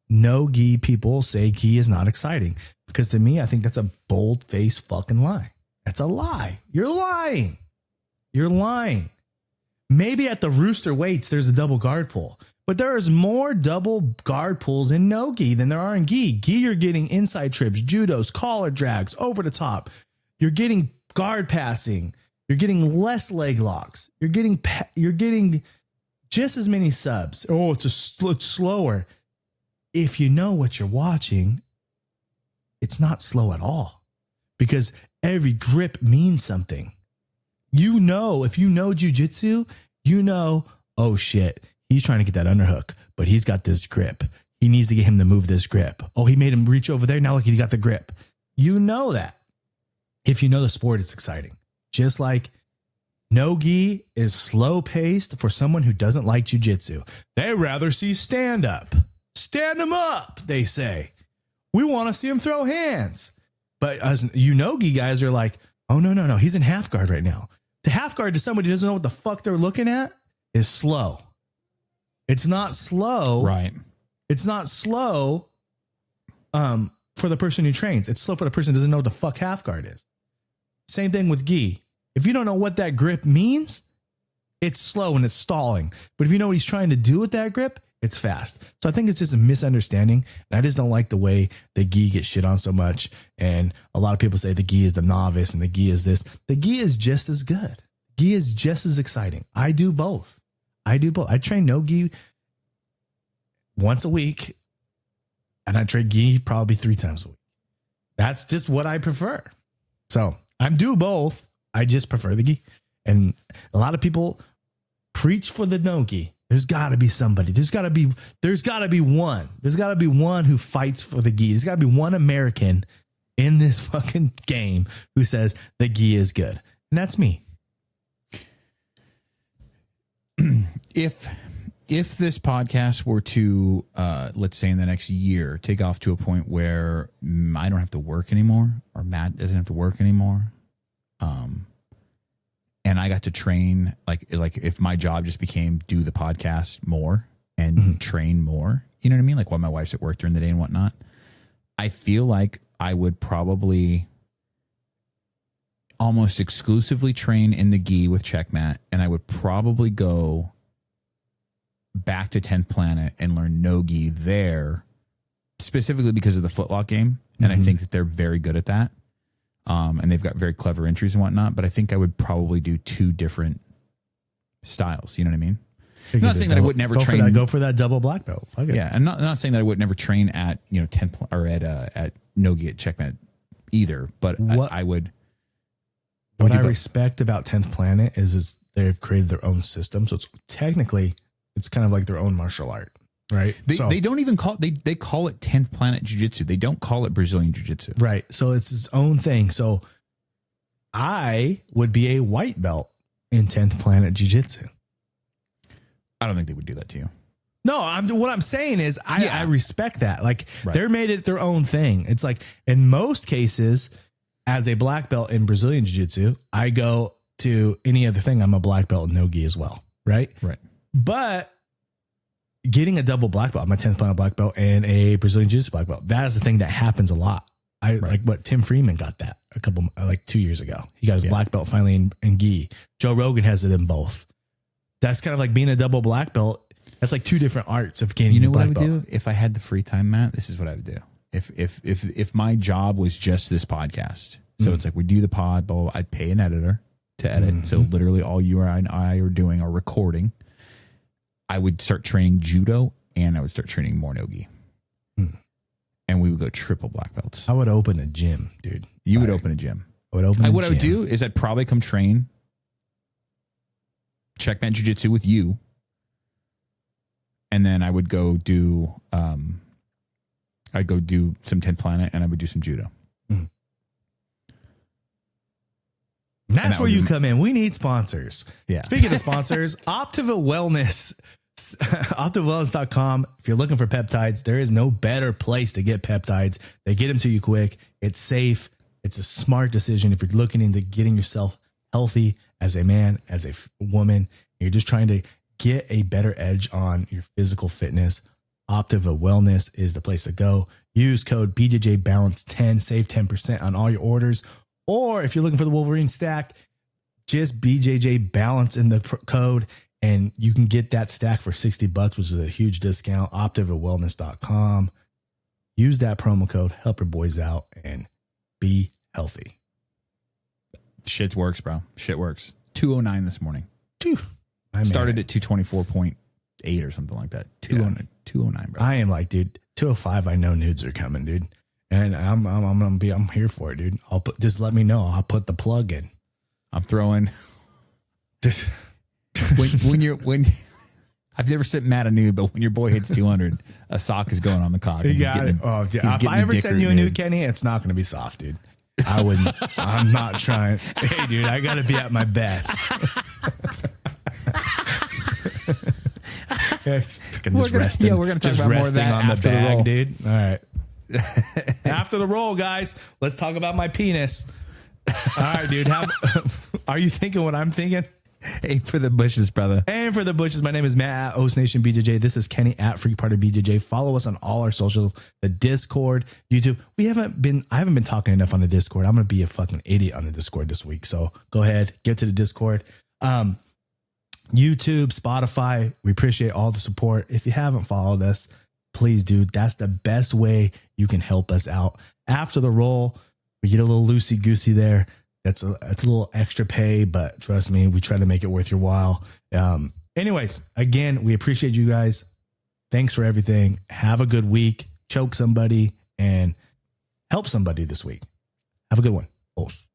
no gi people say gi is not exciting, because to me, I think that's a bold-faced fucking lie. That's a lie. You're lying. You're lying. Maybe at the rooster weights, there's a double guard pull, but there is more double guard pulls in no gi than there are in gi. Gi, you're getting inside trips, judos, collar drags, over the top. You're getting guard passing. You're getting less leg locks. You're getting just as many subs. Oh, it's slower. If you know what you're watching, it's not slow at all, because every grip means something. If you know jiu-jitsu, oh shit, he's trying to get that underhook, but he's got this grip. He needs to get him to move this grip. Oh, he made him reach over there. Now look, he got the grip. You know that. If you know the sport, it's exciting. Just like no-gi is slow paced for someone who doesn't like jiu-jitsu. They rather see stand up. Stand them up, they say. We want to see him throw hands. But as you no-gi guys are like, oh, no. He's in half guard right now. The half guard to somebody who doesn't know what the fuck they're looking at is slow. It's not slow. Right. It's not slow for the person who trains. It's slow for the person who doesn't know what the fuck half guard is. Same thing with gi. If you don't know what that grip means, it's slow and it's stalling. But if you know what he's trying to do with that grip, it's fast. So I think it's just a misunderstanding. And I just don't like the way the gi gets shit on so much. And a lot of people say the gi is the novice and the gi is this. The gi is just as good. Gi is just as exciting. I do both. I train no gi once a week. And I train gi probably 3 times a week. That's just what I prefer. So I do both. I just prefer the gi. And a lot of people preach for the no gi. There's got to be somebody. There's got to be one. There's got to be one who fights for the gi. There's got to be one American in this fucking game who says the gi is good. And that's me. If this podcast were to, let's say in the next year, take off to a point where I don't have to work anymore or Matt doesn't have to work anymore, and I got to train, like if my job just became do the podcast more and train more, you know what I mean? Like while my wife's at work during the day and whatnot, I feel like I would probably almost exclusively train in the gi with Checkmat, and I would probably go back to 10th Planet and learn no-gi there, specifically because of the footlock game. And I think that they're very good at that. And they've got very clever entries and whatnot, but I think I would probably do 2 different styles. You know what I mean? I'm not saying that I would never train. Go for that double black belt. Yeah. I'm not saying that I would never train at, 10 or at no-gi at Checkmat either, but I would. What I respect about 10th Planet is they've created their own system. So it's technically, it's kind of like their own martial art, right? They don't even call it, they call it 10th Planet Jiu-Jitsu. They don't call it Brazilian Jiu-Jitsu. Right. So it's its own thing. So I would be a white belt in 10th Planet Jiu-Jitsu. I don't think they would do that to you. No, what I'm saying is I respect that. Like They're made it their own thing. It's like in most cases, as a black belt in Brazilian Jiu-Jitsu, I go to any other thing. I'm a black belt in no-gi as well. Right. But getting a double black belt, I'm a 10th Planet black belt and a Brazilian Jiu-Jitsu black belt. That is the thing that happens a lot. Like what Tim Freeman got that 2 years ago. He got his black belt finally in gi. Joe Rogan has it in both. That's kind of like being a double black belt. That's like 2 different arts of gaining a black belt. You know what I would do if I had the free time, Matt? This is what I would do. If my job was just this podcast, so it's like we do the pod, but I'd pay an editor to edit. So literally all you and I are doing are recording. I would start training judo and I would start training more no-gi. And we would go triple black belts. I would open a gym, dude. You would open a gym. I would open a gym. What I would do is I'd probably come train Checkmat Jiu-Jitsu with you. And then I would go do some 10th Planet and I would do some judo. That's where you come in. We need sponsors. Yeah. Speaking of sponsors, Optiva Wellness, OptivaWellness.com. If you're looking for peptides, there is no better place to get peptides. They get them to you quick. It's safe. It's a smart decision. If you're looking into getting yourself healthy as a man, as a woman, you're just trying to get a better edge on your physical fitness, Optiva Wellness is the place to go. Use code BJJ Balance 10, save 10% on all your orders. Or if you're looking for the Wolverine stack, just BJJ Balance in the code and you can get that stack for $60, which is a huge discount. OptivaWellness.com. Use that promo code, help your boys out and be healthy. Shit works, bro. Shit works. 209 this morning. Started at 224.8 or something like that. 209, bro. I am like, dude, 205. I know nudes are coming, dude. And I'm here for it, dude. Just let me know. I'll put the plug in. I'm throwing. when I've never sent Matt a nude, but when your boy hits 200, a sock is going on the cock. You got it. If I ever send you a nude, Kenny, it's not going to be soft, dude. I wouldn't. I'm not trying. Hey, dude, I got to be at my best. We're going to talk about more of that on the after bag, the roll. dude. All right. After the roll, guys, let's talk about my penis. All right, dude. Are you thinking what I'm thinking? Aim for the bushes, brother. Aim for the bushes. My name is Matt at Host Nation BJJ. This is Kenny at Freak Party BJJ. Follow us on all our socials, the Discord, YouTube. I haven't been talking enough on the Discord. I'm going to be a fucking idiot on the Discord this week. So go ahead, get to the Discord. YouTube, Spotify. We appreciate all the support. If you haven't followed us, please do. That's the best way you can help us out. After the roll, we get a little loosey-goosey there. It's a little extra pay, but trust me, we try to make it worth your while. Anyways, again, we appreciate you guys. Thanks for everything. Have a good week. Choke somebody and help somebody this week. Have a good one. Os.